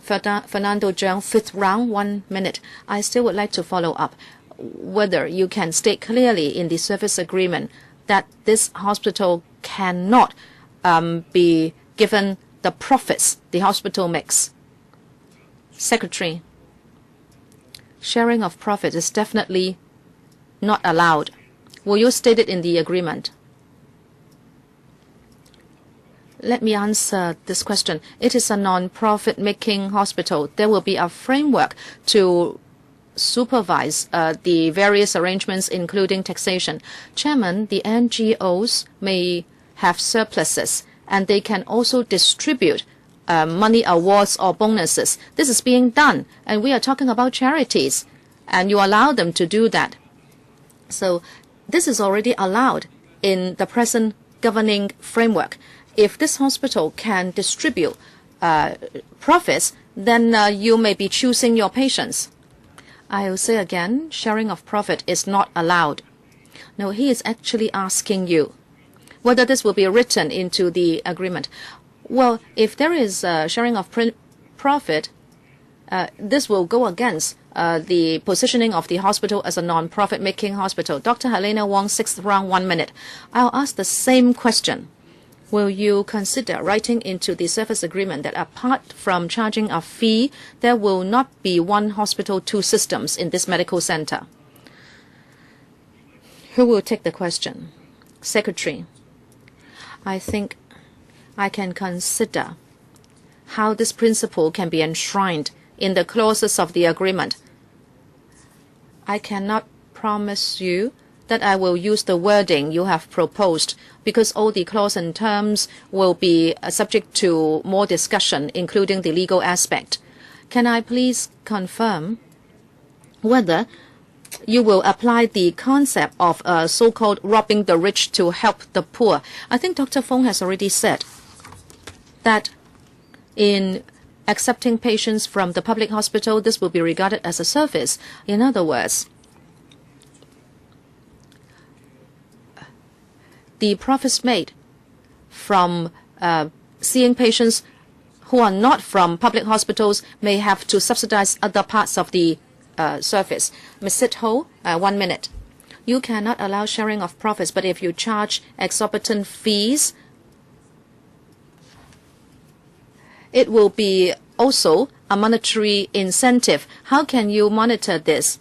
Fernando Zhang, 5th round, 1 minute. I still would like to follow up whether you can state clearly in the service agreement that this hospital cannot be given the profits the hospital makes. Secretary, sharing of profit is definitely not allowed. Will you state it in the agreement? Let me answer this question. It is a non-profit making hospital. There will be a framework to supervise the various arrangements, including taxation. Chairman, the NGOs may have surpluses, and they can also distribute money awards or bonuses. This is being done, and we are talking about charities, and you allow them to do that. So this is already allowed in the present governing framework. If this hospital can distribute profits, then you may be choosing your patients. I will say again, sharing of profit is not allowed. No, he is actually asking you whether this will be written into the agreement. Well, if there is sharing of profit, this will go against the positioning of the hospital as a non-profit making hospital. Dr. Helena Wong, 6th round, 1 minute. I'll ask the same question. Will you consider writing into the service agreement that apart from charging a fee, there will not be one hospital, two systems in this medical center? Who will take the question? Secretary, I think I can consider how this principle can be enshrined in the clauses of the agreement. I cannot promise you that I will use the wording you have proposed, because all the clause and terms will be subject to more discussion, including the legal aspect. Can I please confirm whether you will apply the concept of so-called robbing the rich to help the poor? I think Dr. Fong has already said that in accepting patients from the public hospital, this will be regarded as a service. In other words, the profits made from seeing patients who are not from public hospitals may have to subsidize other parts of the service. Ms. Sit Ho, 1 minute. You cannot allow sharing of profits, but if you charge exorbitant fees, it will be also a monetary incentive. How can you monitor this?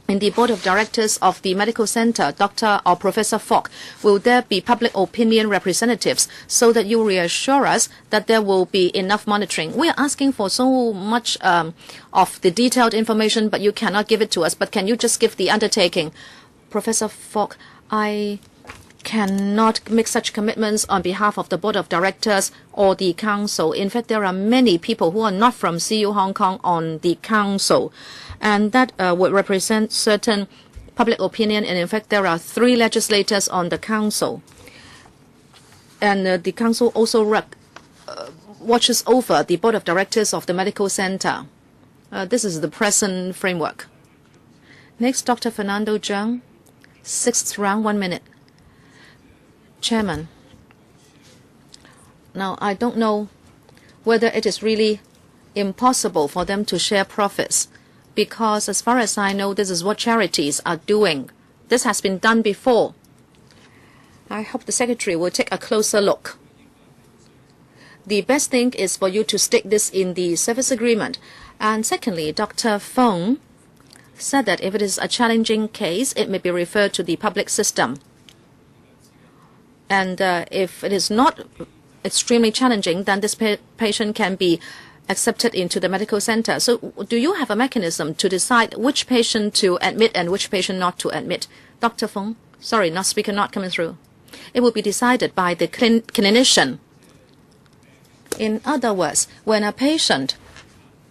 In the board of directors of the medical center, Dr. or Professor Fogg, will there be public opinion representatives so that you reassure us that there will be enough monitoring? We are asking for so much of the detailed information, but you cannot give it to us. But can you just give the undertaking? Professor Fogg, I cannot make such commitments on behalf of the board of directors or the council. In fact, there are many people who are not from CU Hong Kong on the council, and that would represent certain public opinion. And in fact, there are 3 legislators on the council. And the council also watches over the board of directors of the medical center. This is the present framework. Next, Dr. Fernando Zhang, 6th round, 1 minute. Chairman, now I don't know whether it is really impossible for them to share profits, because as far as I know, this is what charities are doing. This has been done before. I hope the Secretary will take a closer look. The best thing is for you to stick this in the service agreement. And secondly, Dr. Feng said that if it is a challenging case, it may be referred to the public system. And if it is not extremely challenging, then this patient can be accepted into the medical center. So do you have a mechanism to decide which patient to admit and which patient not to admit? Dr. Feng, sorry, speaker not coming through. It will be decided by the clinician. In other words, when a patient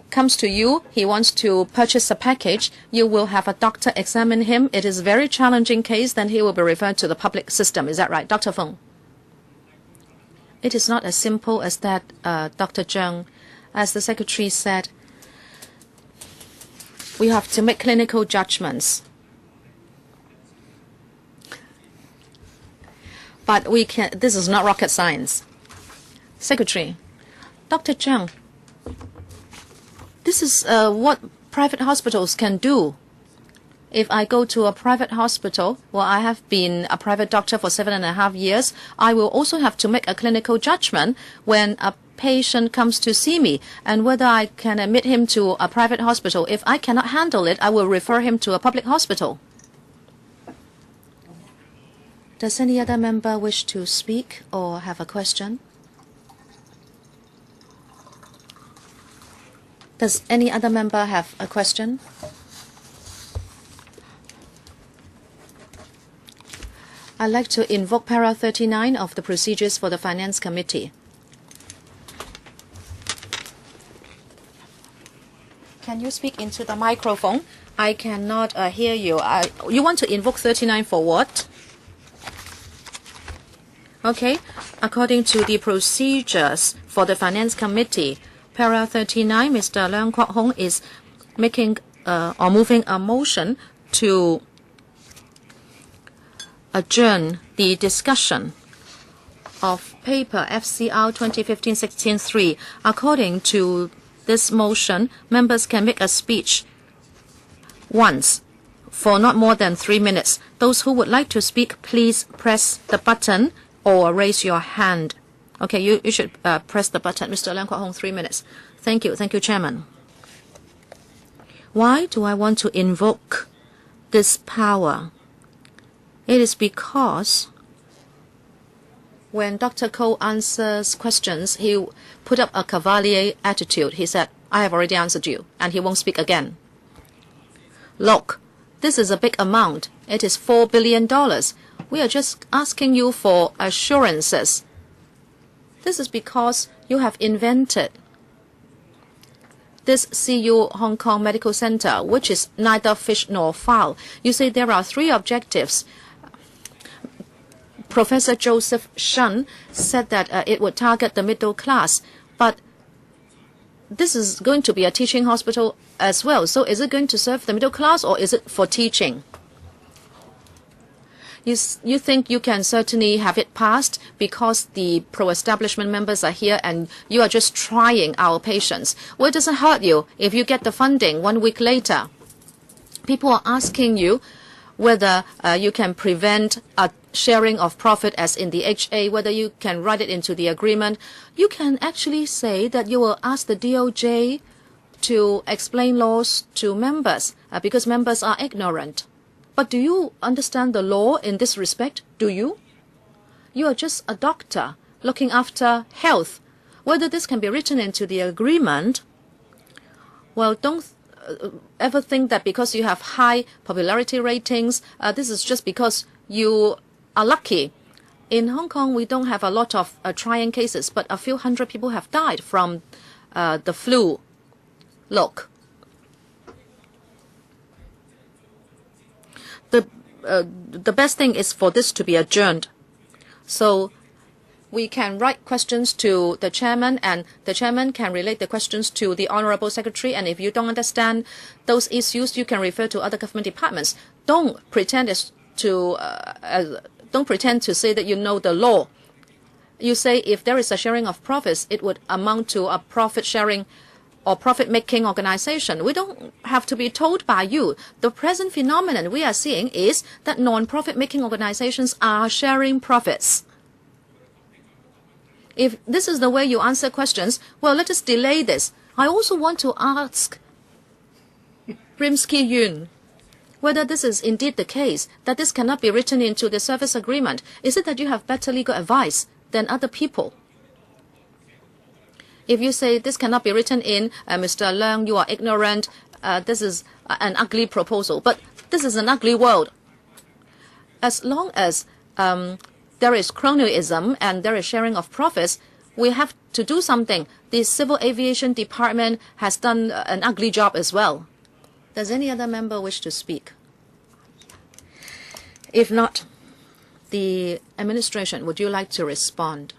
comes to you, he wants to purchase a package, you will have a doctor examine him. It is a very challenging case, then he will be referred to the public system. Is that right, Dr. Feng? It is not as simple as that, Dr. Zhang. As the Secretary said, we have to make clinical judgments. But this is not rocket science. Secretary, Dr. Zhang, this is what private hospitals can do. If I go to a private hospital, well, I have been a private doctor for 7.5 years, I will also have to make a clinical judgment when a patient comes to see me and whether I can admit him to a private hospital. If I cannot handle it, I will refer him to a public hospital. Does any other member wish to speak or have a question? Does any other member have a question? I'd like to invoke Para 39 of the Procedures for the Finance Committee. Can you speak into the microphone? I cannot hear you. You want to invoke 39 for what? Okay. According to the procedures for the Finance Committee, Para 39, Mr. Leung Kwok Hong is making or moving a motion to adjourn the discussion of paper FCR 2015-16-3. According to this motion, members can make a speech once for not more than 3 minutes. Those who would like to speak, please press the button or raise your hand. Okay, you should press the button. Mr. Leung Kwok Hong, 3 minutes. Thank you. Thank you, Chairman. Why do I want to invoke this power? It is because when Dr. Koh answers questions, he put up a cavalier attitude. He said, I have already answered you, and he won't speak again. Look, this is a big amount. It is $4 billion. We are just asking you for assurances. This is because you have invented this CU Hong Kong Medical Center, which is neither fish nor fowl. You say there are 3 objectives. Professor Joseph Shun said that it would target the middle class, but this is going to be a teaching hospital as well. So is it going to serve the middle class or is it for teaching? You think you can certainly have it passed because the pro-establishment members are here and you are just trying our patience. Well, it doesn't hurt you if you get the funding 1 week later. People are asking you whether you can prevent a sharing of profit as in the HA, whether you can write it into the agreement. You can actually say that you will ask the DOJ to explain laws to members because members are ignorant. But do you understand the law in this respect? Do you? You are just a doctor looking after health. Whether this can be written into the agreement, well, don't ever think that because you have high popularity ratings, this is just because you are lucky. In Hong Kong, we don't have a lot of trying cases, but a few hundred people have died from the flu. Look, the best thing is for this to be adjourned. So we can write questions to the chairman, and the chairman can relate the questions to the honorable secretary. And if you don't understand those issues, you can refer to other government departments. Don't pretend to say that you know the law. You say if there is a sharing of profits, it would amount to a profit sharing or profit-making organization. We don't have to be told by you. The present phenomenon we are seeing is that non-profit-making organizations are sharing profits. If this is the way you answer questions, well, let us delay this. I also want to ask Rimsky Yun whether this is indeed the case, that this cannot be written into the service agreement. Is it that you have better legal advice than other people? If you say this cannot be written in, Mr. Leung, you are ignorant, this is an ugly proposal. But this is an ugly world. As long as there is cronyism and there is sharing of profits, we have to do something. The Civil Aviation Department has done an ugly job as well. Does any other member wish to speak? If not, the administration, would you like to respond?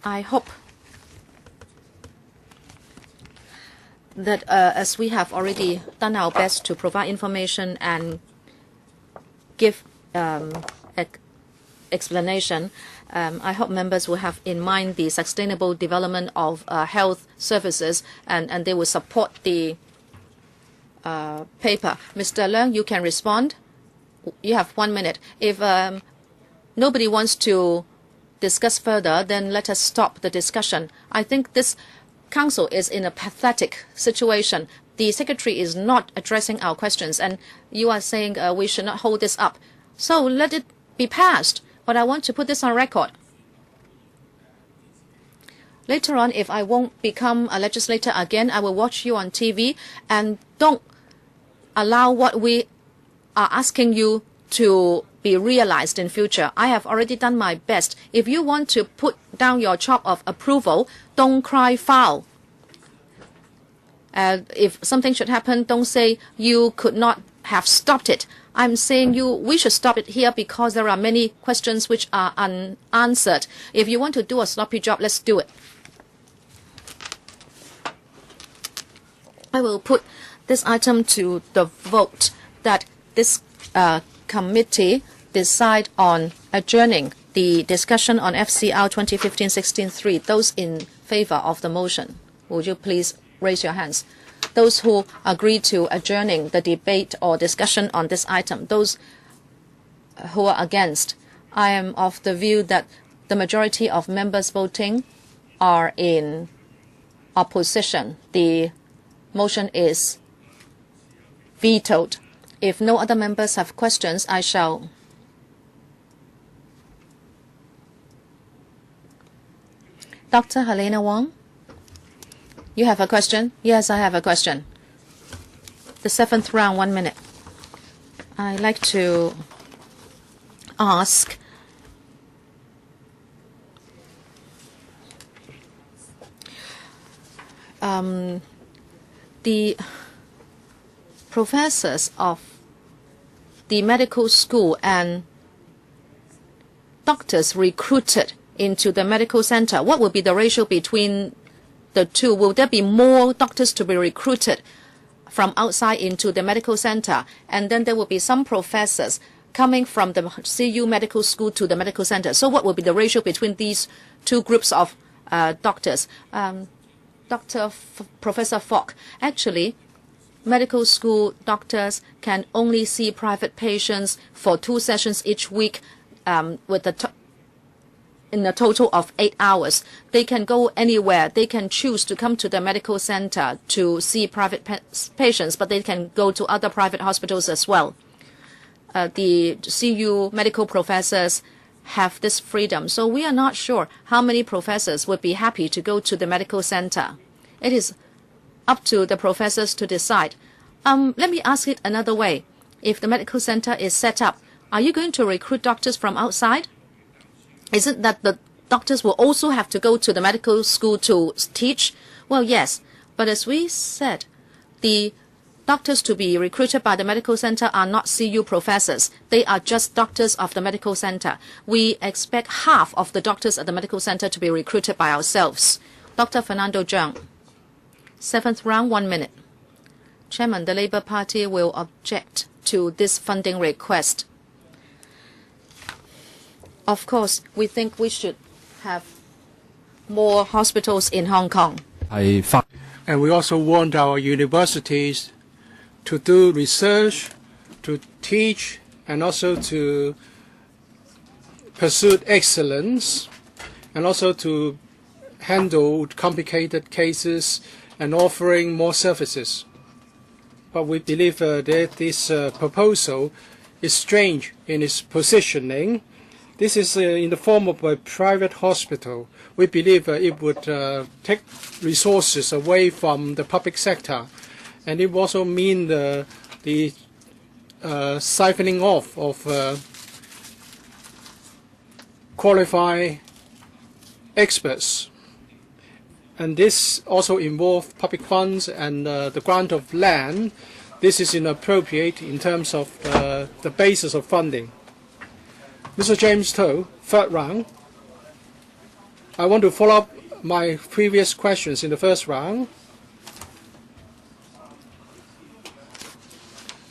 I hope that as we have already done our best to provide information and give explanation, I hope members will have in mind the sustainable development of health services, and they will support the paper. Mr. Leung, you can respond. You have 1 minute. If nobody wants to discuss further, then let us stop the discussion. I think this council is in a pathetic situation. The secretary is not addressing our questions, and you are saying we should not hold this up. So let it be passed. But I want to put this on record. Later on, if I won't become a legislator again, I will watch you on TV, and don't allow what we are asking you to be realized in future. I have already done my best. If you want to put down your chop of approval, don't cry foul. If something should happen, don't say you could not have stopped it. I'm saying we should stop it here because there are many questions which are unanswered. If you want to do a sloppy job, let's do it. I will put this item to the vote that this committee decide on adjourning the discussion on FCR 2015-16-3. Those in favor of the motion, would you please raise your hands? Those who agree to adjourning the debate or discussion on this item, those who are against. I am of the view that the majority of members voting are in opposition. The motion is vetoed. If no other members have questions, I shall Dr. Helena Wong, you have a question? Yes, I have a question. The 7th round, 1 minute. I'd like to ask the professors of the medical school and doctors recruited into the medical center. What will be the ratio between the two? Will there be more doctors to be recruited from outside into the medical center? And then there will be some professors coming from the CU medical school to the medical center. So what will be the ratio between these two groups of doctors? Professor Falk, actually, medical school doctors can only see private patients for 2 sessions each week with in a total of 8 hours. They can go anywhere. They can choose to come to the medical center to see private patients, but they can go to other private hospitals as well. The CU medical professors have this freedom. So we are not sure how many professors would be happy to go to the medical center. It is up to the professors to decide. Let me ask it another way. If the medical center is set up, are you going to recruit doctors from outside? Is it that the doctors will also have to go to the medical school to teach? Well, yes. But as we said, the doctors to be recruited by the medical center are not CU professors. They are just doctors of the medical center. We expect half of the doctors at the medical center to be recruited by ourselves. Dr. Fernando Zhang. 7th round, 1 minute. Chairman, the Labour Party will object to this funding request. Of course, we think we should have more hospitals in Hong Kong. And we also want our universities to do research, to teach, and also to pursue excellence, and also to handle complicated cases and offering more services. But we believe that this proposal is strange in its positioning. This is in the form of a private hospital. We believe it would take resources away from the public sector, and it also mean the siphoning off of qualified experts. And this also involves public funds and the grant of land. This is inappropriate in terms of the basis of funding. Mr. James To, 3rd round. I want to follow up my previous questions in the first round.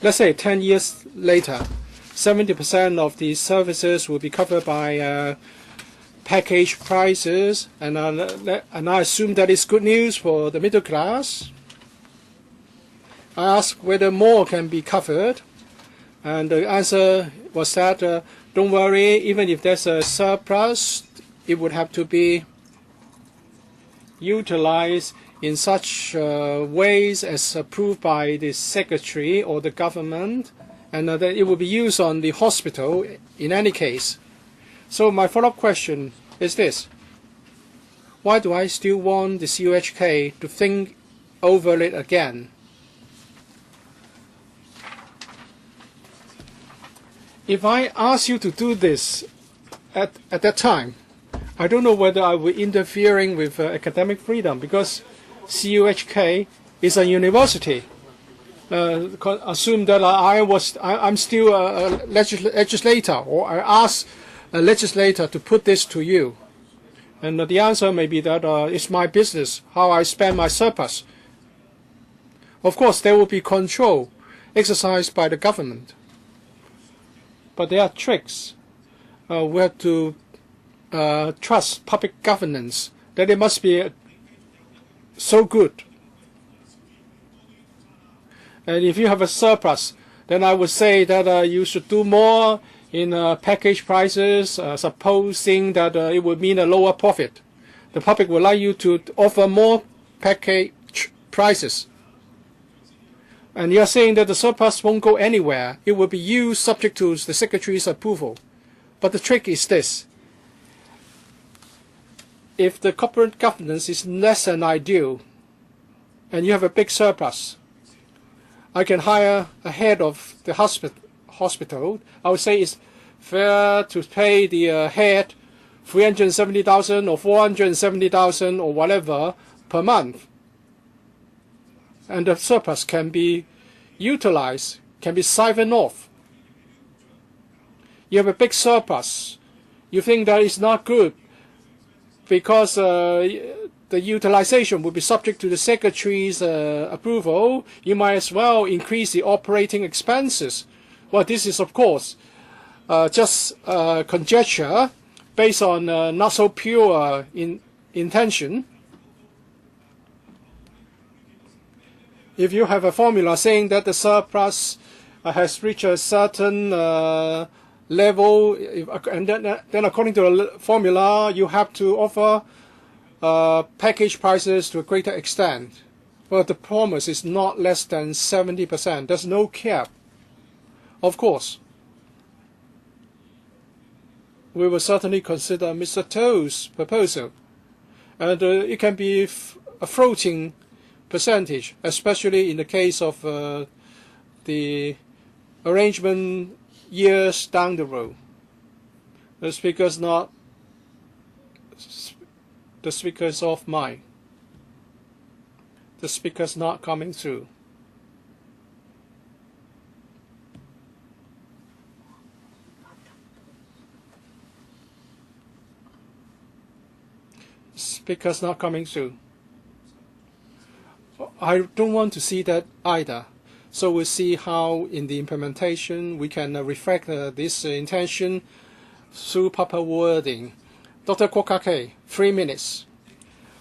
Let's say 10 years later, 70% of the services will be covered by package prices, and I assume that is good news for the middle class. I asked whether more can be covered, and the answer was that don't worry, even if there's a surplus, it would have to be utilized in such ways as approved by the secretary or the government, and that it will be used on the hospital in any case. So my follow-up question is this. Why do I still want the CUHK to think over it again? If I ask you to do this at that time, I don't know whether I will be interfering with academic freedom, because CUHK is a university. Assume that I'm still a legislator, or I ask a legislator to put this to you. And the answer may be that it's my business how I spend my surplus. Of course, there will be control exercised by the government. But there are tricks. We have to trust public governance, that it must be so good. And if you have a surplus, then I would say that you should do more in package prices, supposing that it would mean a lower profit. The public would like you to offer more package prices. And you are saying that the surplus won't go anywhere. It will be used subject to the Secretary's approval. But the trick is this. If the corporate governance is less than ideal, and you have a big surplus, I can hire a head of the hospital. I would say it's fair to pay the head 370,000 or 470,000 or whatever per month. And the surplus can be utilized, can be siphoned off. You have a big surplus. You think that is not good because the utilization will be subject to the Secretary's approval. You might as well increase the operating expenses. Well, this is, of course, just conjecture based on not so pure intention. If you have a formula saying that the surplus has reached a certain level, and then according to the formula, you have to offer package prices to a greater extent. But the promise is not less than 70%. There's no cap. Of course, we will certainly consider Mr. Toe's proposal. And it can be a floating percentage, especially in the case of the arrangement years down the road. The speaker's off mic. The speaker's not coming through. Speaker's not coming through. I don't want to see that either. So we'll see how in the implementation we can reflect this intention through proper wording. Dr. Kwokake, 3 minutes.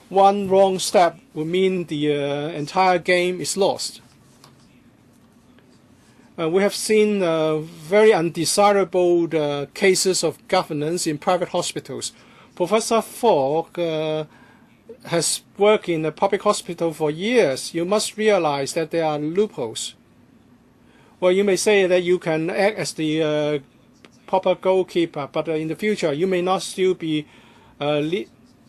One wrong step will mean the entire game is lost. We have seen very undesirable cases of governance in private hospitals. Professor Fogg has worked in a public hospital for years. You must realize that there are loopholes. Well, you may say that you can act as the proper goalkeeper, but in the future you may not still be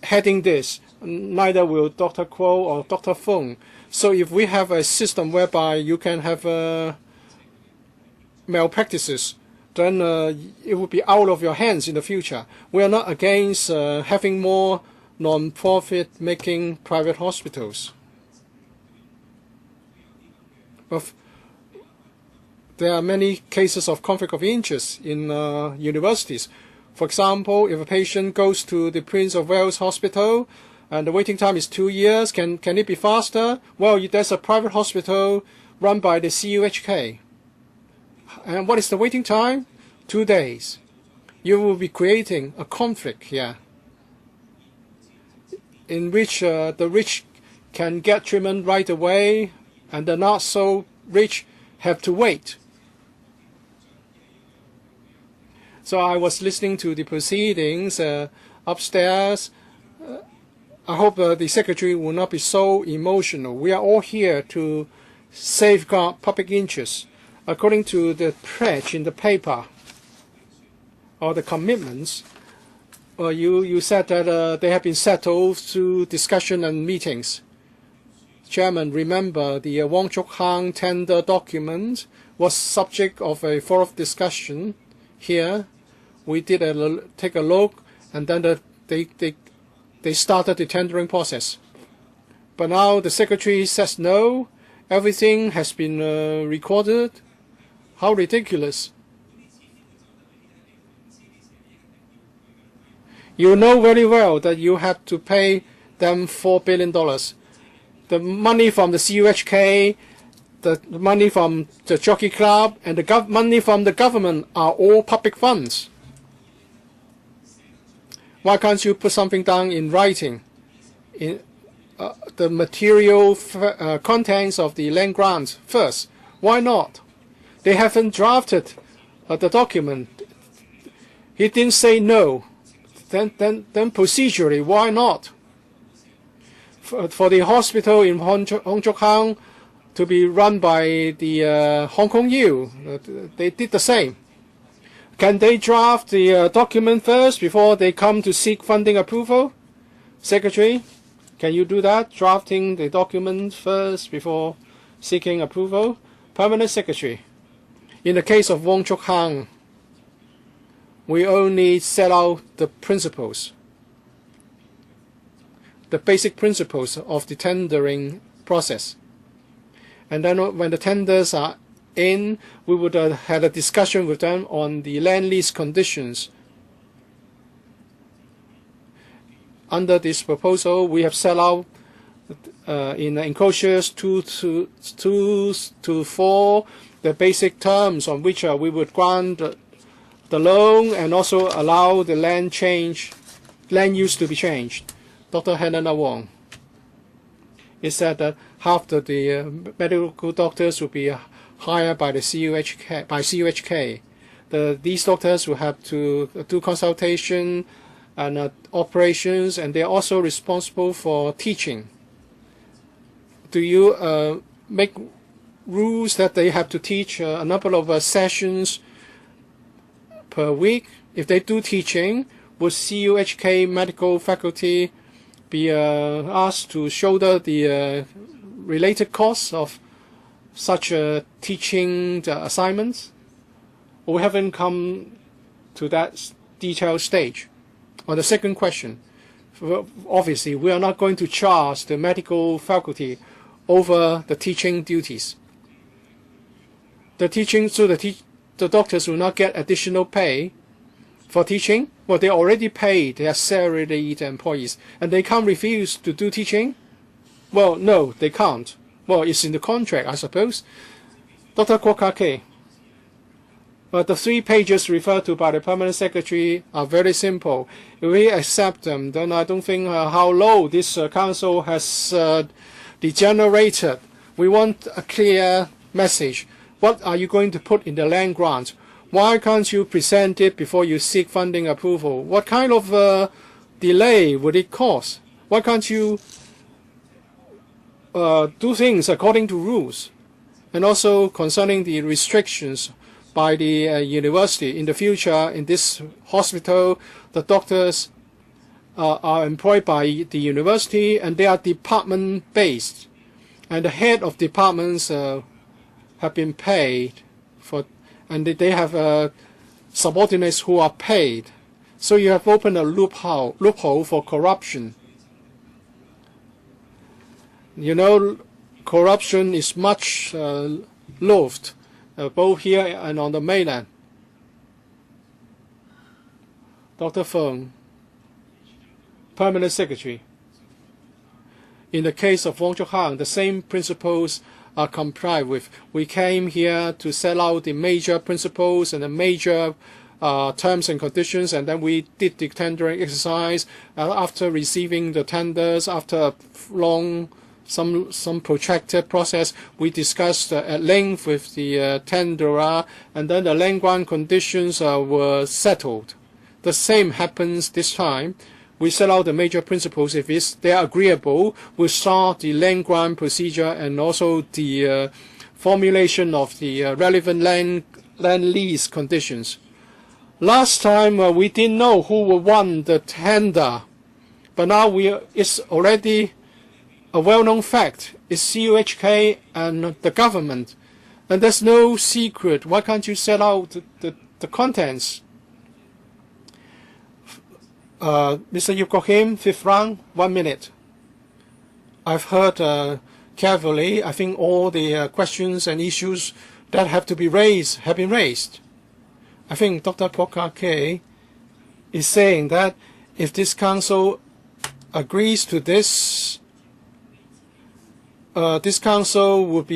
heading this. Neither will Dr. Kuo or Dr. Feng. So if we have a system whereby you can have malpractices, then it will be out of your hands in the future. We are not against having more non-profit making private hospitals. But there are many cases of conflict of interest in universities. For example, if a patient goes to the Prince of Wales Hospital and the waiting time is 2 years, can it be faster? Well, there's a private hospital run by the CUHK. And what is the waiting time? 2 days. You will be creating a conflict here in which the rich can get treatment right away and the not so rich have to wait. So I was listening to the proceedings upstairs. I hope the Secretary will not be so emotional. We are all here to safeguard public interests. According to the pledge in the paper, or the commitments, you said that they have been settled through discussion and meetings. Chairman, remember the Wong Chuk Hang tender document was subject of a fourth discussion here. We did take a look, and then they started the tendering process. But now the Secretary says no, everything has been recorded. How ridiculous. You know very well that you have to pay them $4 billion. The money from the CUHK, the money from the Jockey Club, and the money from the government are all public funds. Why can't you put something down in writing? In the material contents of the land grant first. Why not? They haven't drafted the document. He didn't say no. Then procedurally, why not? For the hospital in Hong Chuk Hang to be run by the Hong Kong U, they did the same. Can they draft the document first before they come to seek funding approval? Secretary, can you do that? Drafting the document first before seeking approval? Permanent Secretary, in the case of Wong Chuk Hang, we only set out the principles, the basic principles of the tendering process. And then when the tenders are in, we would have had a discussion with them on the land lease conditions. Under this proposal, we have set out in enclosures 2 to 4 the basic terms on which we would grant the loan and also allow the land use to be changed. Dr. Helena Wong, it said that half the medical doctors will be hired by the CUHK. These doctors will have to do consultation and operations, and they are also responsible for teaching. Do you make rules that they have to teach a number of sessions per week? If they do teaching, would CUHK medical faculty be asked to shoulder the related costs of such teaching assignments? We haven't come to that detailed stage. On the second question, obviously we are not going to charge the medical faculty over the teaching duties. The doctors will not get additional pay for teaching. Well, they already paid their salaried employees, and they can't refuse to do teaching? Well, no, they can't. Well, it's in the contract, I suppose. Dr. Kwok Ka-Kay. But the 3 pages referred to by the Permanent Secretary are very simple. If we accept them, then I don't think how low this Council has degenerated. We want a clear message. What are you going to put in the land grant? Why can't you present it before you seek funding approval? What kind of delay would it cause? Why can't you do things according to rules? And also concerning the restrictions by the university in the future, in this hospital, the doctors are employed by the university and they are department-based. And the head of departments have been paid for, and they have subordinates who are paid. So you have opened a loophole for corruption. You know, corruption is much loathed, both here and on the mainland. Dr. Feng, Permanent Secretary. In the case of Wong Chuk Hang, the same principles are complied with. We came here to set out the major principles and the major terms and conditions, and then we did the tendering exercise. After receiving the tenders, after a long, some protracted process, we discussed at length with the tenderer, and then the land grant conditions were settled. The same happens this time. We set out the major principles. If they are agreeable, we'll start the land grant procedure and also the formulation of the relevant land lease conditions. Last time we didn't know who will won the tender, but now it's already a well-known fact. It's CUHK and the government, and there's no secret. Why can't you set out the contents? Mr. Yip Kok Him, 5th round, 1 minute. I've heard carefully. I think all the questions and issues that have to be raised have been raised. I think Dr. Kwok Ka-Kay is saying that if this council agrees to this, this council would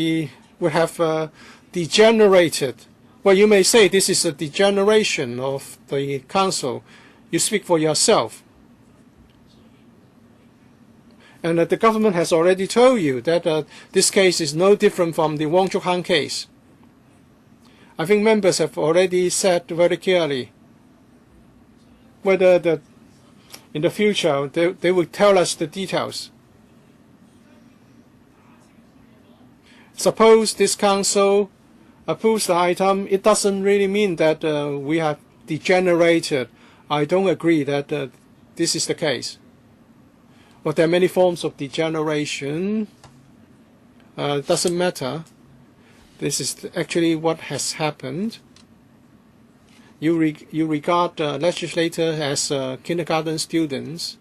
have degenerated. Well, you may say this is a degeneration of the council. You speak for yourself. And the government has already told you that this case is no different from the Wong Chuk Hang case. I think members have already said very clearly whether in the future they will tell us the details. Suppose this council approves the item, it doesn't really mean that we have degenerated. I don't agree that this is the case. But there are many forms of degeneration. It doesn't matter. This is actually what has happened. You regard legislators as kindergarten students,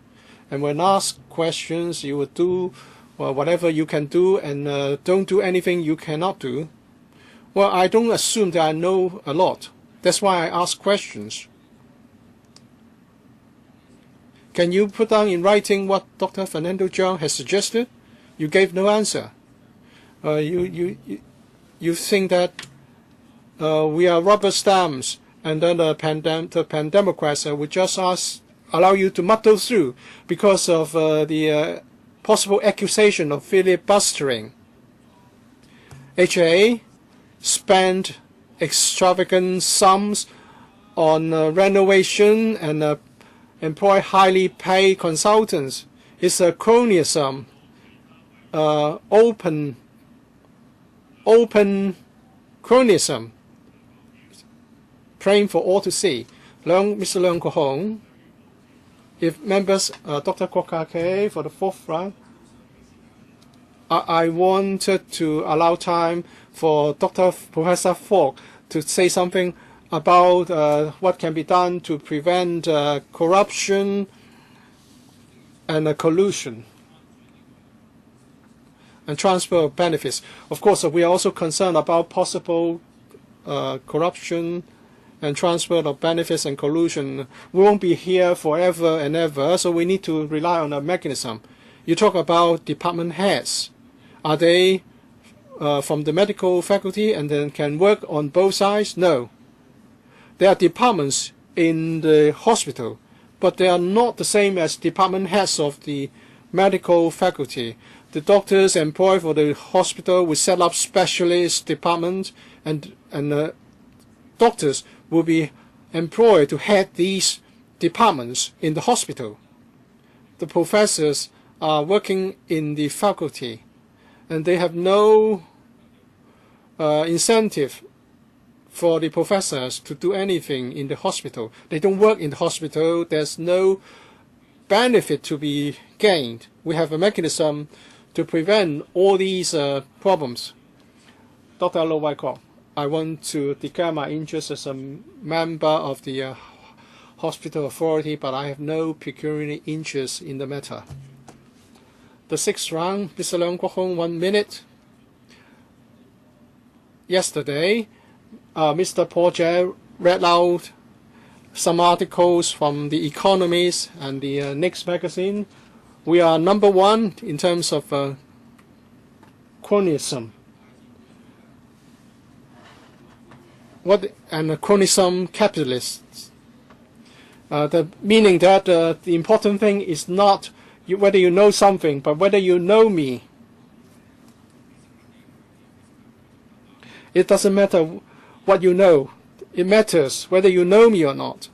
and when asked questions, you would do whatever you can do and don't do anything you cannot do. Well, I don't assume that I know a lot. That's why I ask questions. Can you put down in writing what Dr. Fernando Cheung has suggested? You gave no answer. You think that we are rubber stamps, and then the Pan-Democrats would just allow you to muddle through because of the possible accusation of filibustering. HA spent extravagant sums on renovation and employ highly paid consultants. It's a cronyism, open cronyism, plain for all to see. Mr. Leung Kok Hong, if members, Dr. Kwok Ka-Kay for the fourth round, I wanted to allow time for Professor Falk to say something about what can be done to prevent corruption and collusion and transfer of benefits. Of course, we are also concerned about possible corruption and transfer of benefits and collusion. We won't be here forever and ever, so we need to rely on a mechanism. You talk about department heads. Are they from the medical faculty and then can work on both sides? No. There are departments in the hospital, but they are not the same as department heads of the medical faculty. The doctors employed for the hospital will set up specialist departments, and doctors will be employed to head these departments in the hospital. The professors are working in the faculty, and they have no incentive for the professors to do anything in the hospital. They don't work in the hospital. There's no benefit to be gained. We have a mechanism to prevent all these problems. Dr. Lo Wai Kok, I want to declare my interest as a member of the hospital authority, but I have no pecuniary interest in the matter. The sixth round, Mr. Leung Kok Hong, 1 minute. Yesterday, Mr. Paul Jay read out some articles from The Economist and the Next magazine. We are number one in terms of cronyism. Cronyism capitalists. The meaning that the important thing is not whether you know something, but whether you know me. It doesn't matter what you know. It matters whether you know me or not.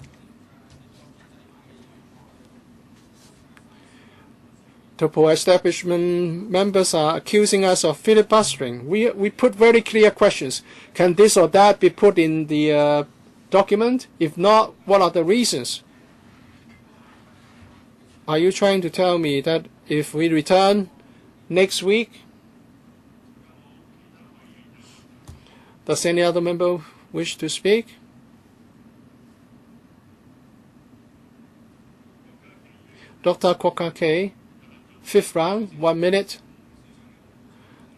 The pro-establishment members are accusing us of filibustering. We put very clear questions. Can this or that be put in the document? If not, what are the reasons? Are you trying to tell me that if we return next week, does any other member wish to speak? Dr. Kwok Ka-Kay, fifth round, 1 minute.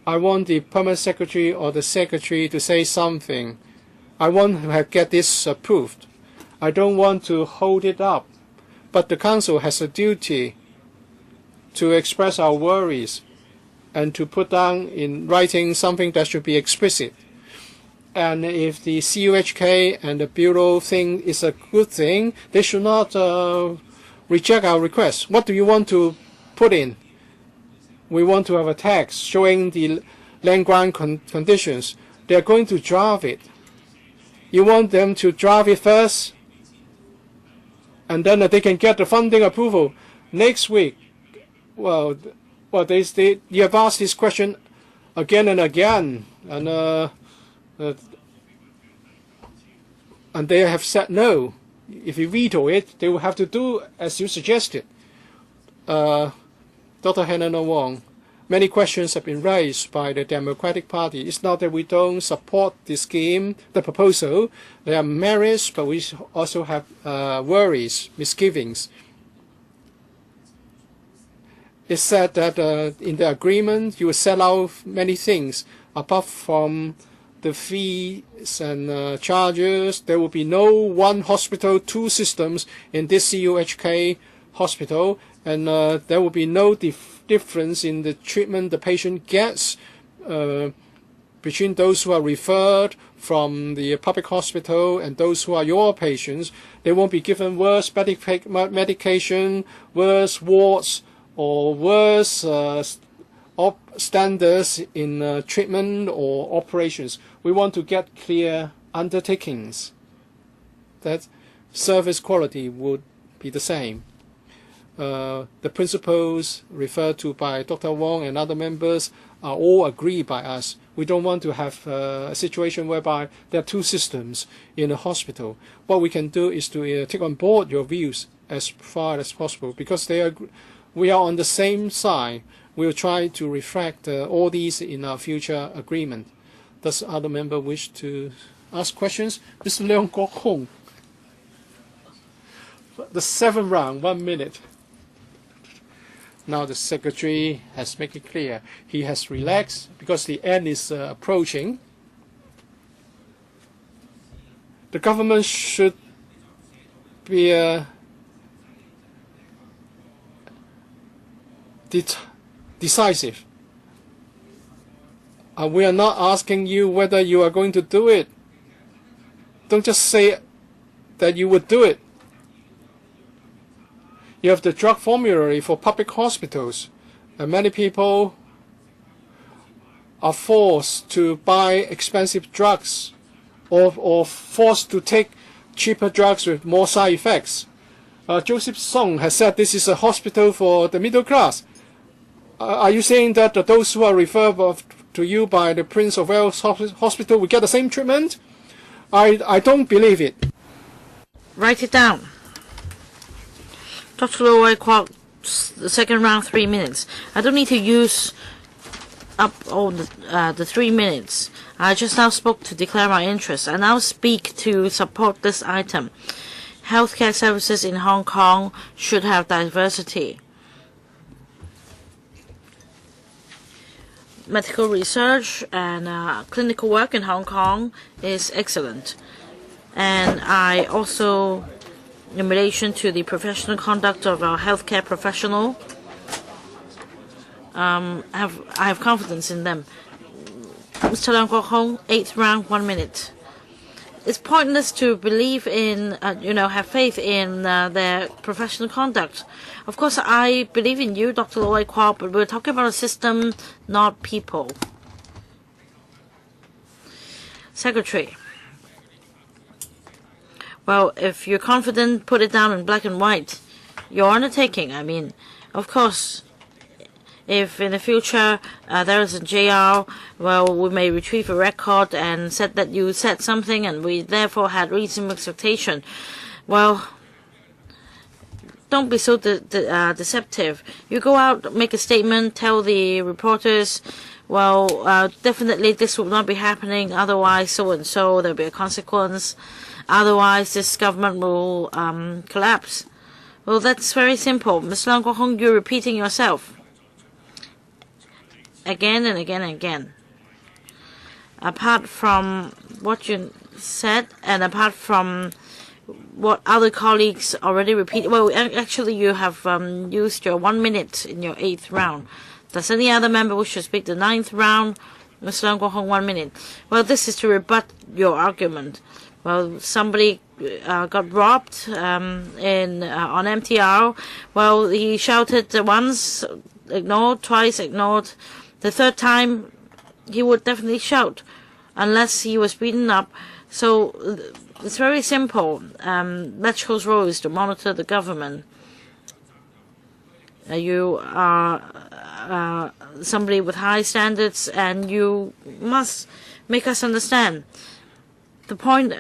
I want the permanent secretary or the secretary to say something. I want to get this approved. I don't want to hold it up, but the council has a duty to express our worries and to put down in writing something that should be explicit. And if the CUHK and the Bureau think it's a good thing, they should not reject our request. What do you want to put in? We want to have a text showing the land grant conditions. They are going to draft it. You want them to draft it first, and then they can get the funding approval next week. Well, you have asked this question again and again, and they have said no. If you veto it, they will have to do as you suggested. Dr. Hannah Wong, many questions have been raised by the Democratic Party. It's not that we don't support the scheme, the proposal. There are merits, but we also have worries, misgivings. It's said that in the agreement you will set out many things. Apart from the fees and charges, there will be no one hospital, two systems in this CUHK hospital, and there will be no difference in the treatment the patient gets between those who are referred from the public hospital and those who are your patients. They won't be given worse medication, worse wards, or worse standards in treatment or operations. We want to get clear undertakings that service quality would be the same. The principles referred to by Dr. Wong and other members are all agreed by us. We don't want to have a situation whereby there are two systems in a hospital. What we can do is to take on board your views as far as possible, because we are on the same side. We'll try to reflect all these in our future agreement. Does other member wish to ask questions? Mr. Leong Kok Hong. The seventh round, 1 minute. Now the Secretary has made it clear. He has relaxed because the end is approaching. The government should be decisive. We are not asking you whether you are going to do it. Don't just say that you would do it. You have the drug formulary for public hospitals, and many people are forced to buy expensive drugs or forced to take cheaper drugs with more side effects. Joseph Song has said this is a hospital for the middle class. Are you saying that those who are referred to you by the Prince of Wales Hospital will get the same treatment? I don't believe it. Write it down. Dr. Loy Kwok, the second round, 3 minutes. I don't need to use up all the 3 minutes. I just now spoke to declare my interest. I now speak to support this item. Healthcare services in Hong Kong should have diversity. Medical research and clinical work in Hong Kong is excellent. And I also, in relation to the professional conduct of our healthcare professional, I have confidence in them. Mr. Leong Kok Hong, 8th round, 1 minute. It's pointless to believe in, have faith in their professional conduct. Of course, I believe in you, Dr. Loy Kwok, but we're talking about a system, not people. Secretary. Well, if you're confident, put it down in black and white. Your undertaking, I mean, of course, if in the future there is a JR, well, we may retrieve a record and said that you said something and we therefore had reasonable expectation. Well, don't be so deceptive. You go out, make a statement, tell the reporters, well, definitely this will not be happening, otherwise so and so, there'll be a consequence. Otherwise, this government will collapse. Well, that's very simple. Ms. Leong Kok Hong, you're repeating yourself again and again and again. Apart from what you said and apart from what other colleagues already repeated, well, actually you have used your 1 minute in your 8th round. Does any other member wish to speak the 9th round? Ms. Leong Kok Hong, 1 minute. Well, this is to rebut your argument. Well, somebody got robbed on MTR. Well, he shouted once, ignored, twice, ignored. The third time, he would definitely shout, unless he was beaten up. So it's very simple. LegCo's role is to monitor the government. You are somebody with high standards, and you must make us understand. The point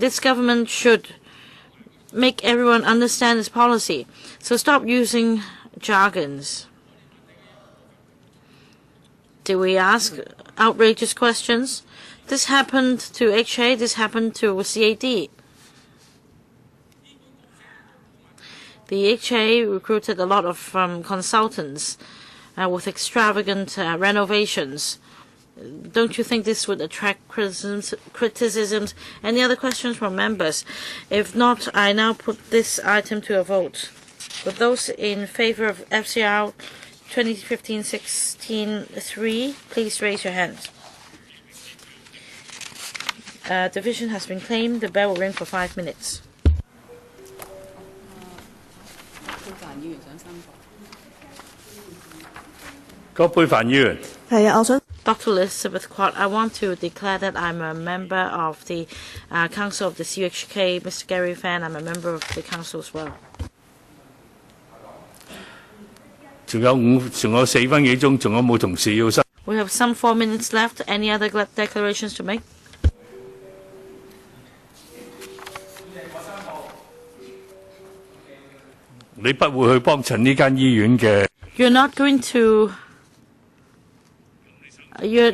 this government should make everyone understand its policy. So stop using jargons. Do we ask outrageous questions? This happened to HA, this happened to CAD. The HA recruited a lot of consultants with extravagant renovations. Don't you think this would attract criticisms? Any other questions from members? If not, I now put this item to a vote. With those in favor of FCR 2015-16-3, please raise your hands. Division has been claimed. The bell will ring for 5 minutes. 葛珮帆議員。係啊，我想 Dr. Elizabeth Quat, I want to declare that I'm a member of the Council of the CUHK. Mr. Gary Fan, I'm a member of the Council as well. 仲有4分幾鐘，仲有冇同事要申？ We have some 4 minutes left. Any other declarations to make? 你不會去幫襯呢間醫院嘅？ You're not going to. You're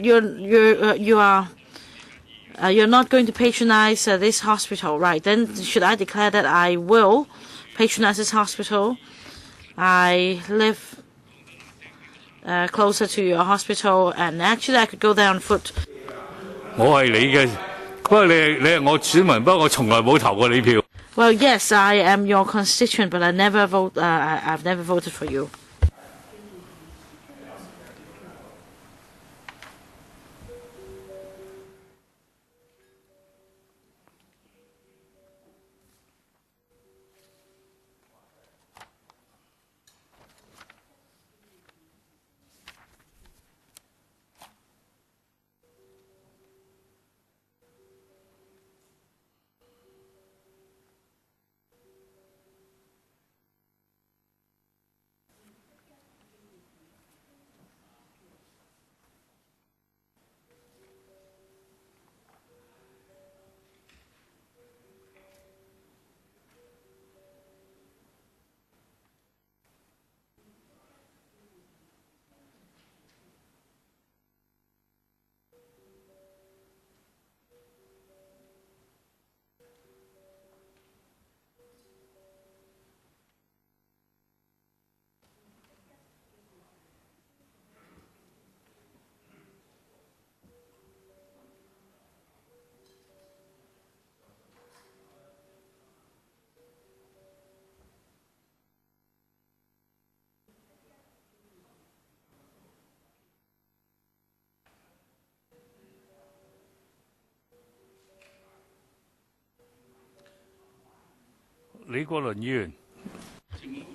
not going to patronize this hospital, right? Then should I declare that I will patronize this hospital? I live closer to your hospital, and actually I could go there on foot. 我係你嘅，不過你係我選民，不過我從來冇投過你票。 Well, yes, I am your constituent, but I never vote. I've never voted for you.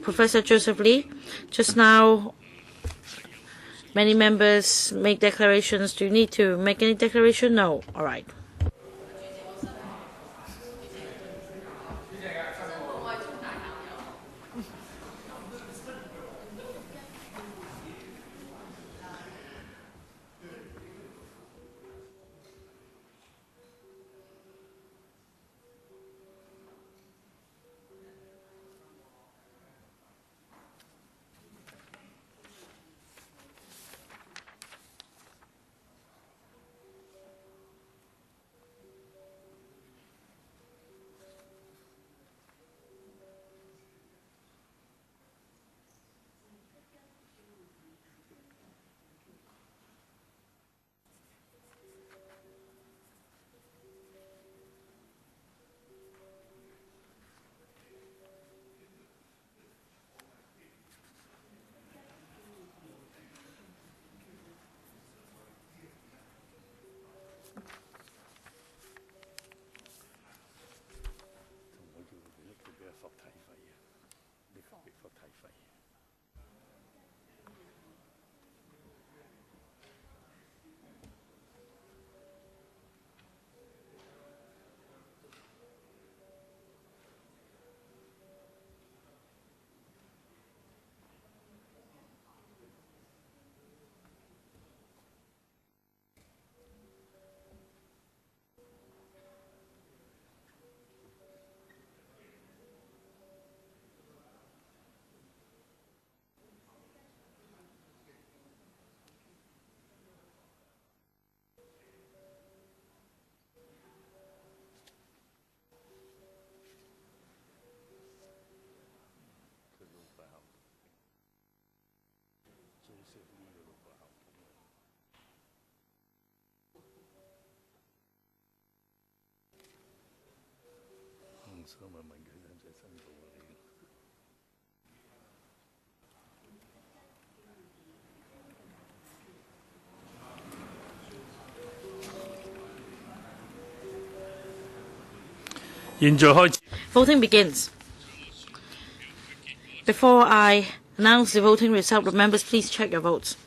Professor Joseph Lee, just now many members make declarations. Do you need to make any declaration? No. All right. Voting begins. Before I announce the voting result, members, please check your votes.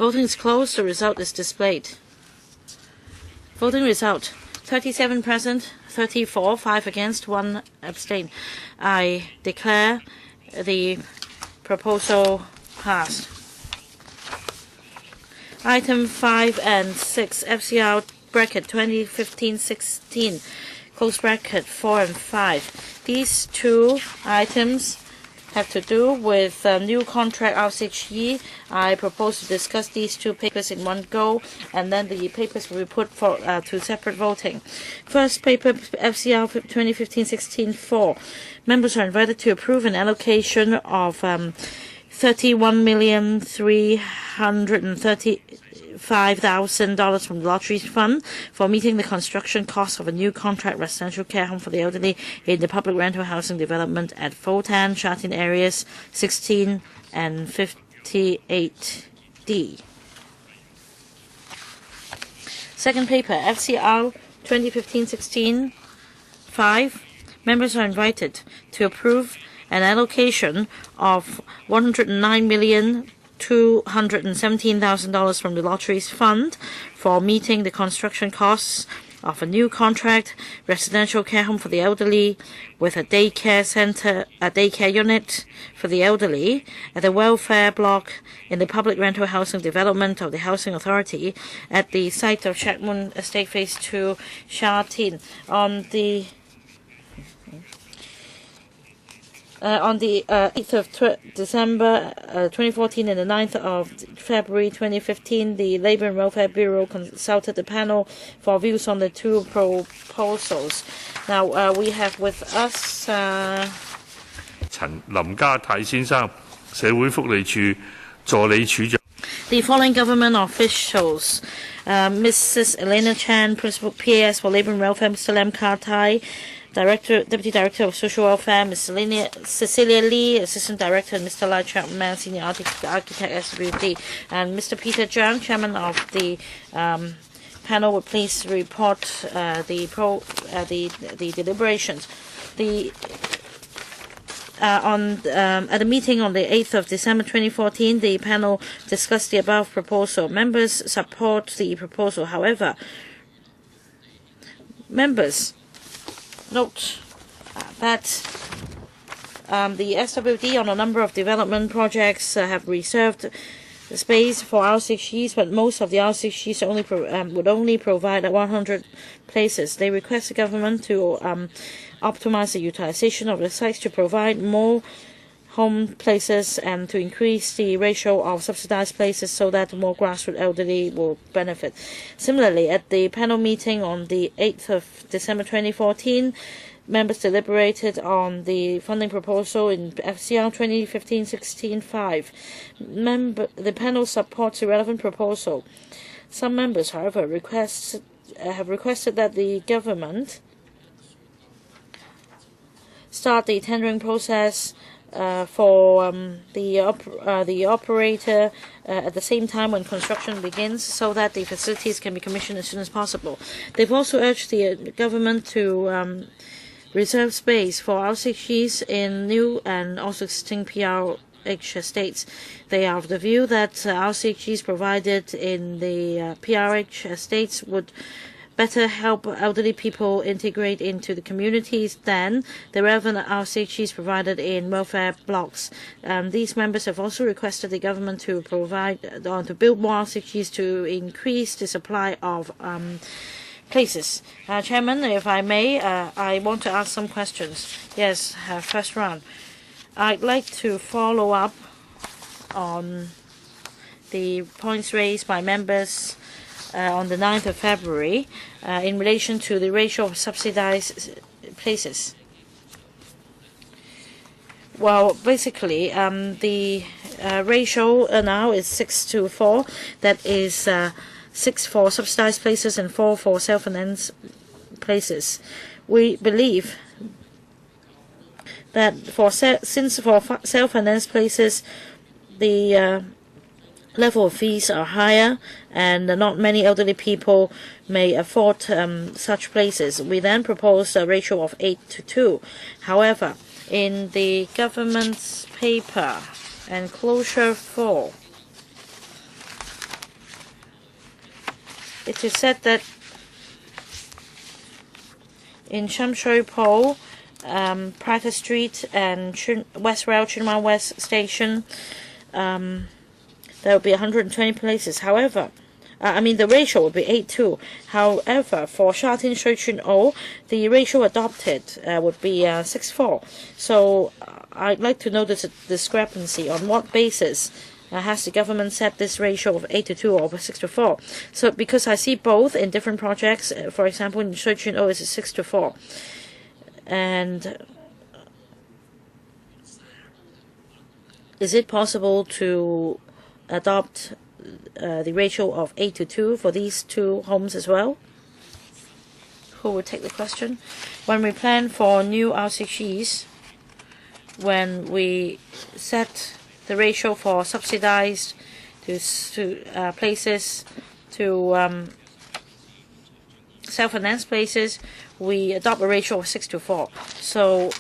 Voting is closed. The result is displayed. Voting result: 37 present, 34, 5 against, 1 abstain. I declare the proposal passed. Item 5 and 6, FCR bracket 2015-16, close bracket 4 and 5. These two items have to do with new contract RCHE. I propose to discuss these two papers in one go, and then the papers will be put for to separate voting. First paper, FCR 2015-16-4. Members are invited to approve an allocation of $31,335,000 from the Lotteries Fund for meeting the construction costs of a new contract residential care home for the elderly in the public rental housing development at Fotan, Sha Tin areas 16 and 58D. Second paper, FCR 2015-16-5. Members are invited to approve an allocation of $109,217,000 from the Lotteries Fund for meeting the construction costs of a new contract residential care home for the elderly with a daycare unit for the elderly at the welfare block in the public rental housing development of the Housing Authority at the site of Shek Mun Estate Phase 2, Sha Tin. On the 8th of December 2014 and the 9th of February 2015, the Labour and Welfare Bureau consulted the panel for views on the two proposals. Now, we have with us 陳林家泰先生，社會福利署助理處長。 The following government officials: Mrs. Elena Chan, Principal PAS for Labour and Welfare; Mr. Lam Kar-tai, Deputy Director of Social Welfare; Ms. Cecilia Lee, Assistant Director; and Mr. Lai Chapman, Senior Architect SWD, and Mr. Peter Zhang, Chairman of the panel, will please report the deliberations. At the meeting on the 8th of December 2014, the panel discussed the above proposal. Members support the proposal. However, members note that the SWD on a number of development projects have reserved space for R6Gs, but most of the R6Gs would only provide 100 places. They request the government to optimize the utilization of the sites to provide more home places and to increase the ratio of subsidized places so that more grassroots elderly will benefit. Similarly, at the panel meeting on the 8th of December 2014, members deliberated on the funding proposal in FCR 2015-16-5. The panel supports the relevant proposal. Some members, however, have requested that the government start the tendering process for the operator at the same time when construction begins, so that the facilities can be commissioned as soon as possible. They've also urged the government to reserve space for R6Gs in new and also existing PRH estates. They are of the view that R6Gs provided in the PRH estates would better help elderly people integrate into the communities than the relevant RCHs provided in welfare blocks. These members have also requested the government to to build more RCHs to increase the supply of places. Chairman, if I may, I want to ask some questions. Yes, first round. I'd like to follow up on the points raised by members on the 9th of February in relation to the ratio of subsidized places. Well, basically, the ratio now is 6-4. That is 6 for subsidized places and 4 for self-financed places. We believe that since for self-financed places, the level of fees are higher and not many elderly people may afford such places. We then propose a ratio of 8-2. However, in the government's paper, Enclosure 4, it is said that in Sham Shui Po, Prater Street and West Rail, Tsuen Wan West Station, there will be 120 places. However, the ratio would be 8:2. However, for Sha Tin Shui Tsuen O, the ratio adopted would be 6:4. So I'd like to know the discrepancy. On what basis has the government set this ratio of 8:2 or 6:4? So because I see both in different projects, for example, in Shui Tsuen O is 6:4. And is it possible to adopt the ratio of 8:2 for these two homes as well? Who will take the question? When we plan for new RCGs, when we set the ratio for subsidized to places to self-financed places, we adopt a ratio of 6:4. So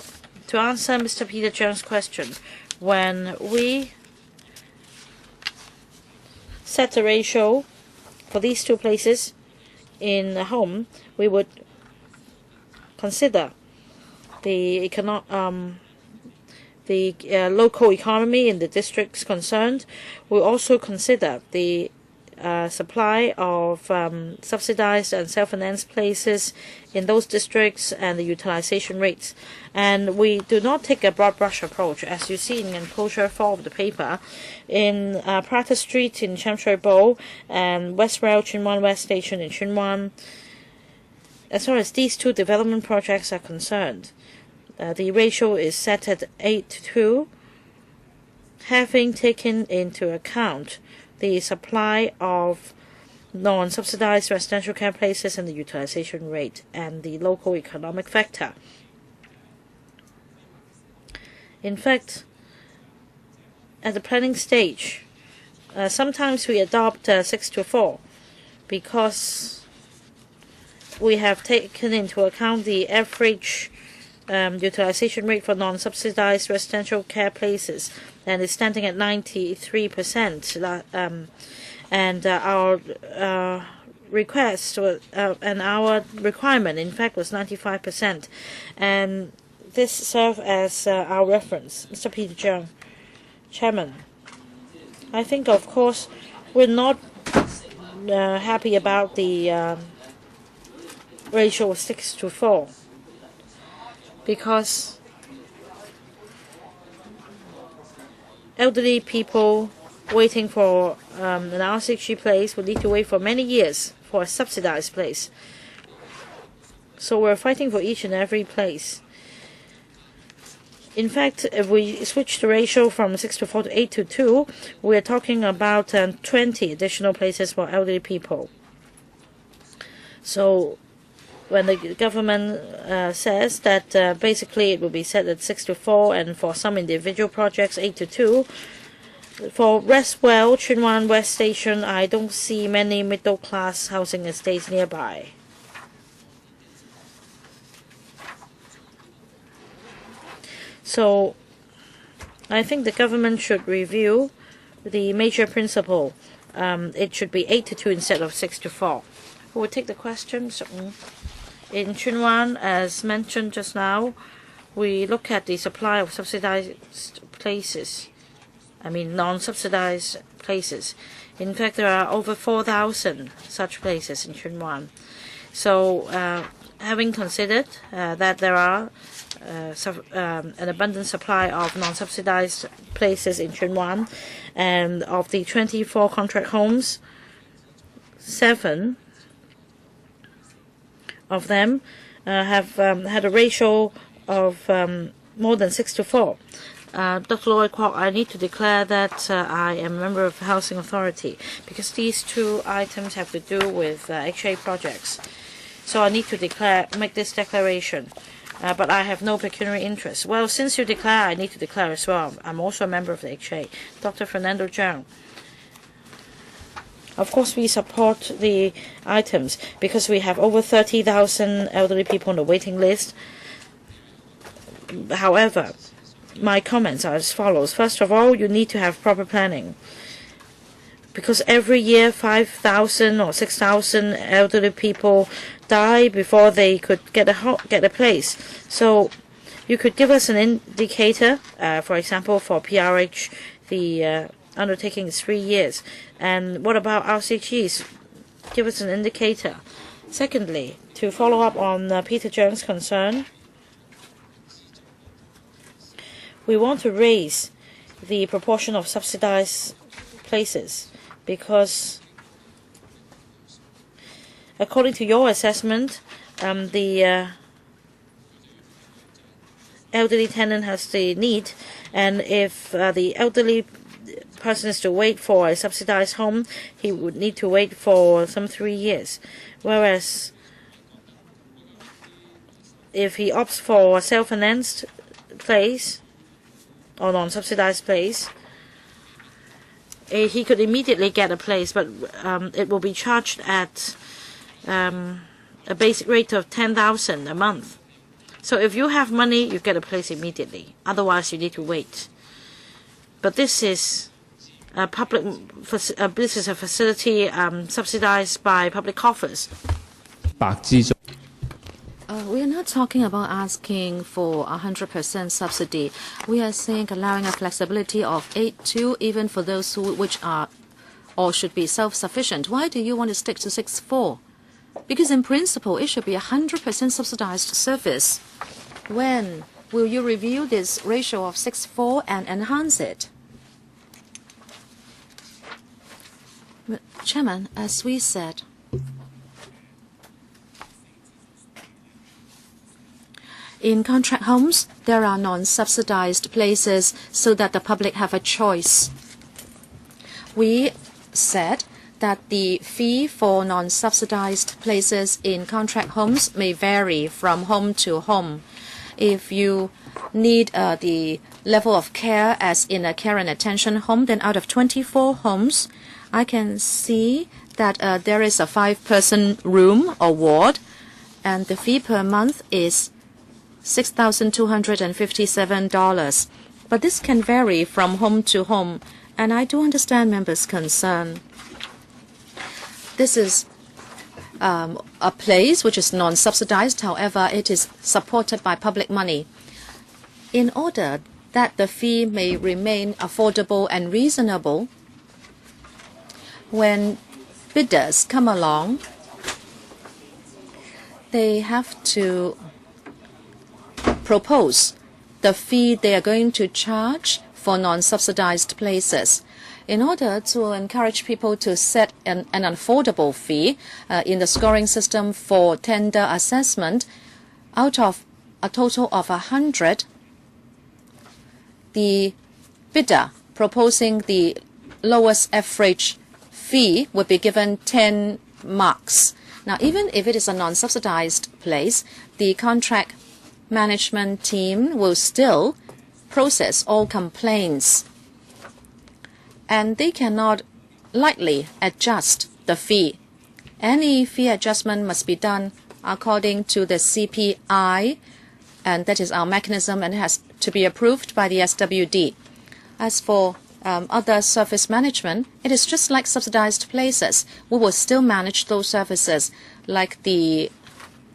to answer Mr. Peter Cheung's question, when we set the ratio for these two places in a home, we would consider the local economy in the districts concerned. We also consider the supply of subsidized and self-financed places in those districts and the utilization rates. And we do not take a broad brush approach. As you see in enclosure 4 of the paper, in Prater Street in Sham Shui Po and West Rail Tsuen Wan West Station in Tsuen Wan, as far as these two development projects are concerned, the ratio is set at 8:2, having taken into account the supply of non-subsidized residential care places and the utilization rate and the local economic factor. In fact, at the planning stage, sometimes we adopt 6:4 because we have taken into account the average utilization rate for non-subsidized residential care places, and it's standing at 93%. And our request and our requirement, in fact, was 95%. And this serves as our reference. Mr. Peter Cheung, Chairman, I think, of course, we're not happy about the ratio of 6:4 because elderly people waiting for an RCG place will need to wait for many years for a subsidized place. So we're fighting for each and every place. In fact, if we switch the ratio from 6:4 to 8:2, we're talking about 20 additional places for elderly people. So when the government says that basically it will be set at 6:4 and for some individual projects 8:2, for Restwell, Tsuen Wan West Station, I don't see many middle-class housing estates nearby. So I think the government should review the major principle. It should be 8:2 instead of 6:4. Who will take the question? In Tsuen Wan, as mentioned just now, we look at the supply of subsidized places. Non-subsidized places. In fact, there are over 4,000 such places in Tsuen Wan. So, having considered that there are an abundant supply of non-subsidized places in Tsuen Wan, and of the 24 contract homes, 7 of them have had a ratio of more than 6:4. Dr. Lloyd Kwok, I need to declare that I am a member of the Housing Authority because these two items have to do with HA projects. So I need to make this declaration. But I have no pecuniary interest. Well, since you declare, I need to declare as well. I'm also a member of the HA. Dr. Fernando Cheung. Of course, we support the items because we have over 30,000 elderly people on the waiting list. However, my comments are as follows. First of all, you need to have proper planning. because every year 5,000 or 6,000 elderly people die before they could get a place. So you could give us an indicator, for example, for PRH, the undertaking is 3 years. And what about RCGs? Give us an indicator. Secondly, to follow up on Peter Zhang's concern, we want to raise the proportion of subsidized places because, according to your assessment, the elderly tenant has the need, and if the elderly person is to wait for a subsidized home, he would need to wait for some 3 years. Whereas if he opts for a self-financed place or non-subsidized place, he could immediately get a place, but it will be charged at a basic rate of 10,000 a month. So if you have money, you get a place immediately. Otherwise, you need to wait. But this is a this is a facility subsidized by public coffers. We are not talking about asking for 100% subsidy. We are saying allowing a flexibility of 8-2 even for those which are or should be self-sufficient. Why do you want to stick to 6-4? Because in principle, it should be 100% subsidized service. When will you review this ratio of 6-4 and enhance it? Chairman, as we said, in contract homes, there are non-subsidized places so that the public have a choice. We said that the fee for non-subsidized places in contract homes may vary from home to home. If you need the level of care as in a care and attention home, then out of 24 homes, I can see that there is a 5-person room or ward, and the fee per month is $6,257. But this can vary from home to home, and I do understand members' concern. This is a place which is non-subsidized, however, it is supported by public money. In order that the fee may remain affordable and reasonable, when bidders come along, they have to propose the fee they are going to charge for non-subsidized places. In order to encourage people to set an affordable fee in the scoring system for tender assessment, out of a total of 100, the bidder proposing the lowest average fee would be given 10 marks. Now, even if it is a non-subsidized place, the contract management team will still process all complaints, and they cannot lightly adjust the fee. Any fee adjustment must be done according to the CPI, and that is our mechanism, and it has to be approved by the SWD. As for other service management, it is just like subsidized places. We will still manage those services, like the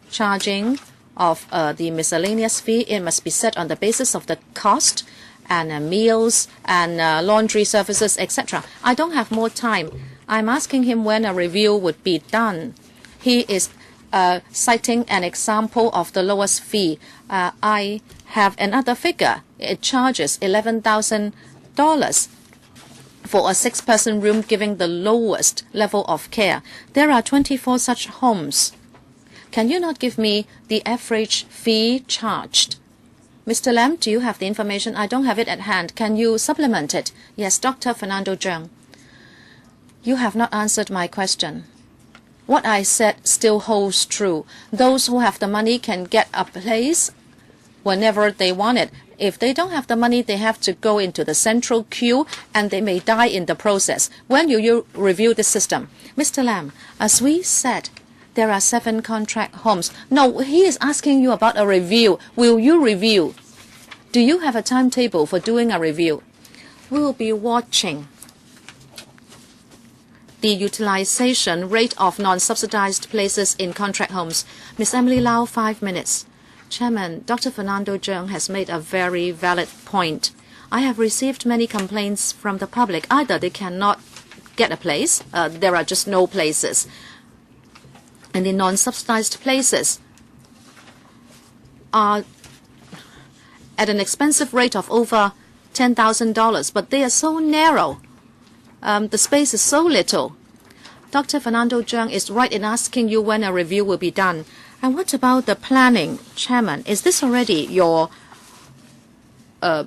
charging of the miscellaneous fee. It must be set on the basis of the cost and meals and laundry services, etc. I don't have more time. I'm asking him when a review would be done. He is citing an example of the lowest fee. I have another figure. It charges $11,000 for a 6-person room giving the lowest level of care. There are 24 such homes. Can you not give me the average fee charged? Mr. Lam, do you have the information? I don't have it at hand. Can you supplement it? Yes, Dr. Fernando Zhang. You have not answered my question. What I said still holds true. Those who have the money can get a place whenever they want it. If they don't have the money, they have to go into the central queue, and they may die in the process. When will you review the system? Mr. Lam, as we said, there are 7 contract homes. No, he is asking you about a review. Will you review? Do you have a timetable for doing a review? We will be watching the utilization rate of non-subsidized places in contract homes. Ms. Emily Lau, 5 minutes. Chairman, Dr. Fernando Cheung has made a very valid point. I have received many complaints from the public. Either they cannot get a place, there are just no places. And the non-subsidized places are at an expensive rate of over $10,000, but they are so narrow. The space is so little. Dr. Fernando Cheung is right in asking you when a review will be done. And what about the planning, Chairman? Is this already your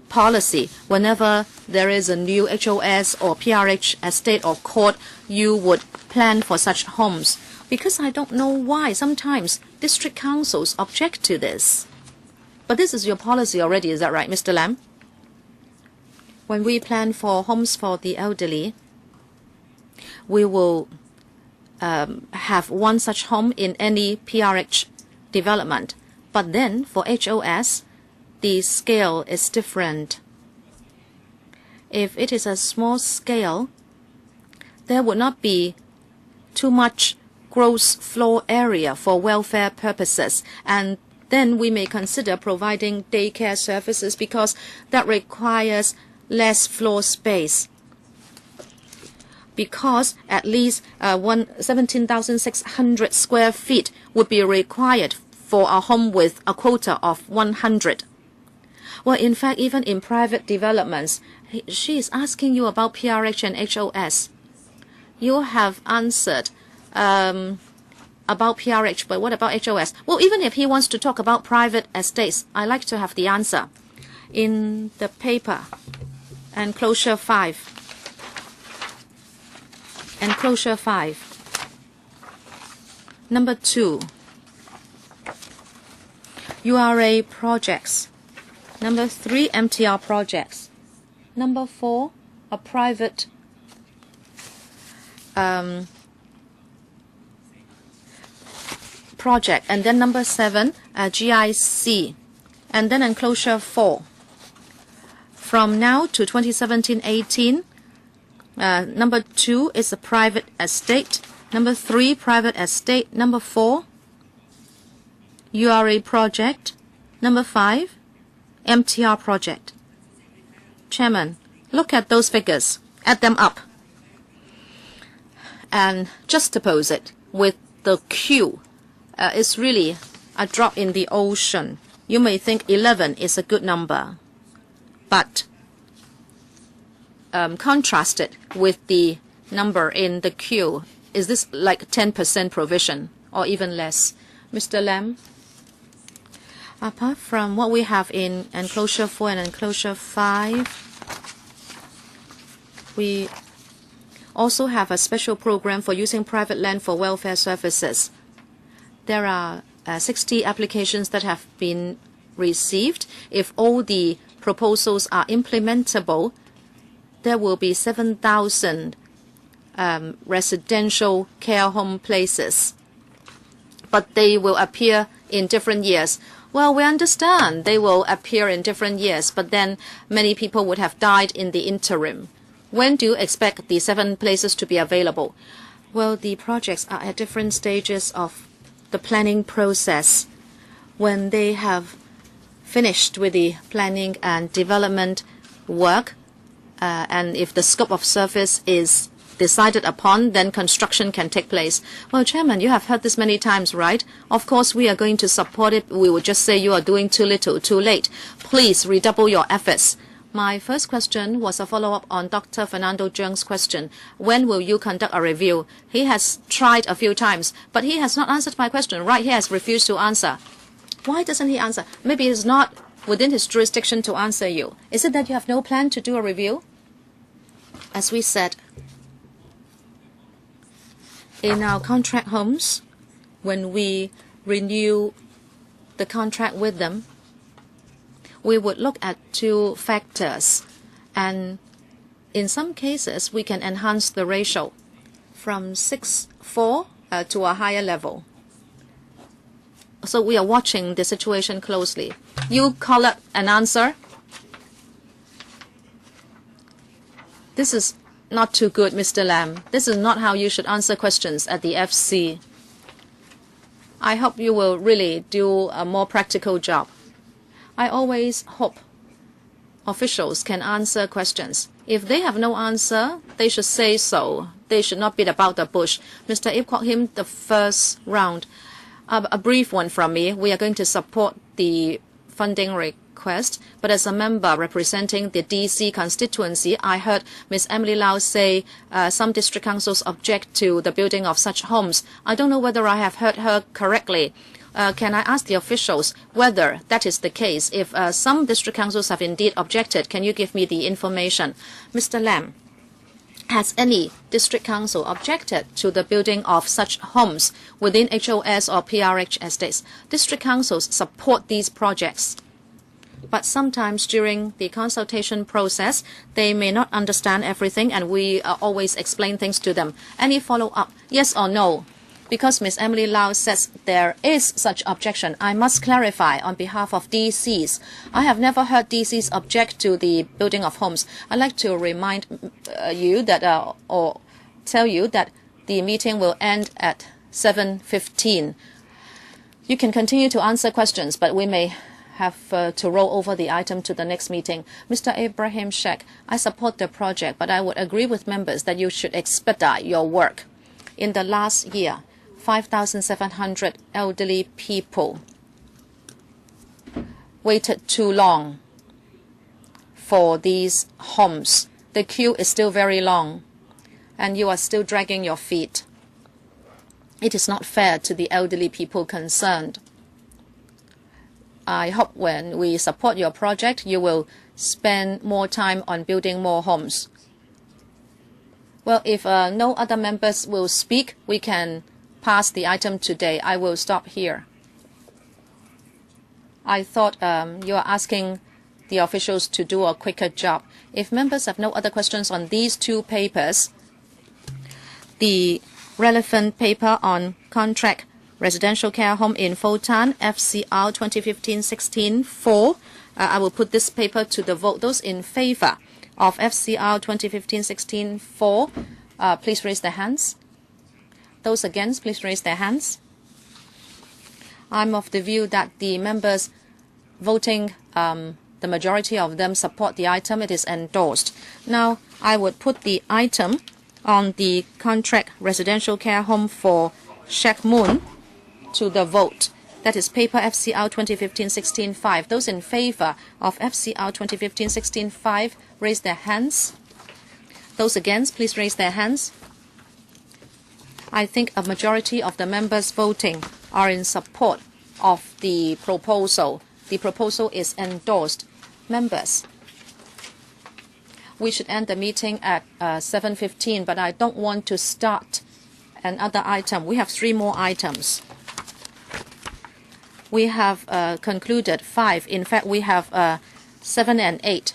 policy? Whenever there is a new HOS or PRH estate or court, you would plan for such homes? Because I don't know why sometimes district councils object to this. But this is your policy already, is that right, Mr. Lam? When we plan for homes for the elderly, we will have one such home in any PRH development. But then for HOS, the scale is different. If it is a small scale, there would not be too much gross floor area for welfare purposes, and then we may consider providing daycare services because that requires less floor space. Because at least 17,600 square feet would be required for a home with a quota of 100. Well, in fact, even in private developments, she is asking you about PRH and HOS. You have answered about PRH, but what about HOS? Well, even if he wants to talk about private estates, I like to have the answer. In the paper, enclosure 5. Enclosure 5. Number 2, URA projects. Number 3, MTR projects. Number 4, a private project. And then number 7, GIC. And then enclosure 4. From now to 2017-18, number 2 is a private estate. Number 3, private estate. Number 4, URA project. Number 5, MTR project. Chairman, look at those figures. Add them up. And juxtapose it with the Q. It's really a drop in the ocean. You may think 11 is a good number. But contrast it with the number in the Q. Is this like 10% provision or even less? Mr. Lam? Apart from what we have in enclosure 4 and enclosure 5, we also have a special program for using private land for welfare services. There are 60 applications that have been received. If all the proposals are implementable, there will be 7,000 residential care home places. But they will appear in different years. Well, we understand they will appear in different years, but then many people would have died in the interim. When do you expect the 7 places to be available? Well, the projects are at different stages of the planning process. When they have finished with the planning and development work, and if the scope of service is decided upon, then construction can take place. Well, Chairman, you have heard this many times, right? Of course, we are going to support it. We will just say you are doing too little, too late. Please redouble your efforts. My first question was a follow-up on Dr. Fernando Cheung's question. When will you conduct a review? He has tried a few times, but he has not answered my question. Right, he has refused to answer. Why doesn't he answer? Maybe it's not within his jurisdiction to answer you. Is it that you have no plan to do a review? As we said, in our contract homes, when we renew the contract with them, we would look at 2 factors. And in some cases, we can enhance the ratio from 6:4 to a higher level. So we are watching the situation closely. You call up an answer. This is not too good, Mr. Lam. This is not how you should answer questions at the FC. I hope you will really do a more practical job. I always hope officials can answer questions. If they have no answer, they should say so. They should not beat about the bush. Mr. Ip Kwok Him, the first round. A brief one from me. We are going to support the funding request, but as a member representing the DC constituency, I heard Ms. Emily Lau say some district councils object to the building of such homes. I don't know whether I have heard her correctly. Can I ask the officials whether that is the case? If some district councils have indeed objected, can you give me the information? Mr. Lam, has any district council objected to the building of such homes within HOS or PRH estates? District councils support these projects, but sometimes during the consultation process, they may not understand everything, and we always explain things to them. Any follow-up, yes or no? Because Ms. Emily Lau says there is such objection, I must clarify on behalf of DCs. I have never heard DCs object to the building of homes. I'd like to remind you that, or tell you that the meeting will end at 7:15. You can continue to answer questions, but we may have to roll over the item to the next meeting. Mr. Abraham Sheikh, I support the project, but I would agree with members that you should expedite your work. In the last year, 5,700 elderly people waited too long for these homes. The queue is still very long, and you are still dragging your feet. It is not fair to the elderly people concerned. I hope when we support your project, you will spend more time on building more homes. Well, if no other members will speak, we can pass the item today. I will stop here. I thought you are asking the officials to do a quicker job. If members have no other questions on these two papers, the relevant paper on contract residential care home in Fultan, FCR 2015-16-4, I will put this paper to the vote. Those in favor of FCR 2015-16-4, please raise their hands. Those against, please raise their hands. I'm of the view that the members voting, the majority of them support the item. It is endorsed. Now, I would put the item on the contract residential care home for Shek Moon to the vote. That is paper FCR 2015-16-5. Those in favor of FCR 2015-16-5, raise their hands. Those against, please raise their hands. I think a majority of the members voting are in support of the proposal. The proposal is endorsed. Members, we should end the meeting at 7:15, but I don't want to start another item. We have 3 more items. We have concluded 5. In fact, we have 7 and 8.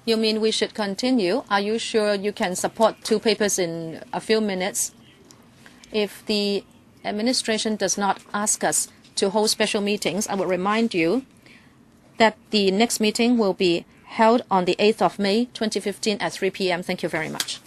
You mean we should continue? Are you sure you can support 2 papers in a few minutes? If the administration does not ask us to hold special meetings, I will remind you that the next meeting will be held on the 8th of May 2015 at 3 p.m. Thank you very much.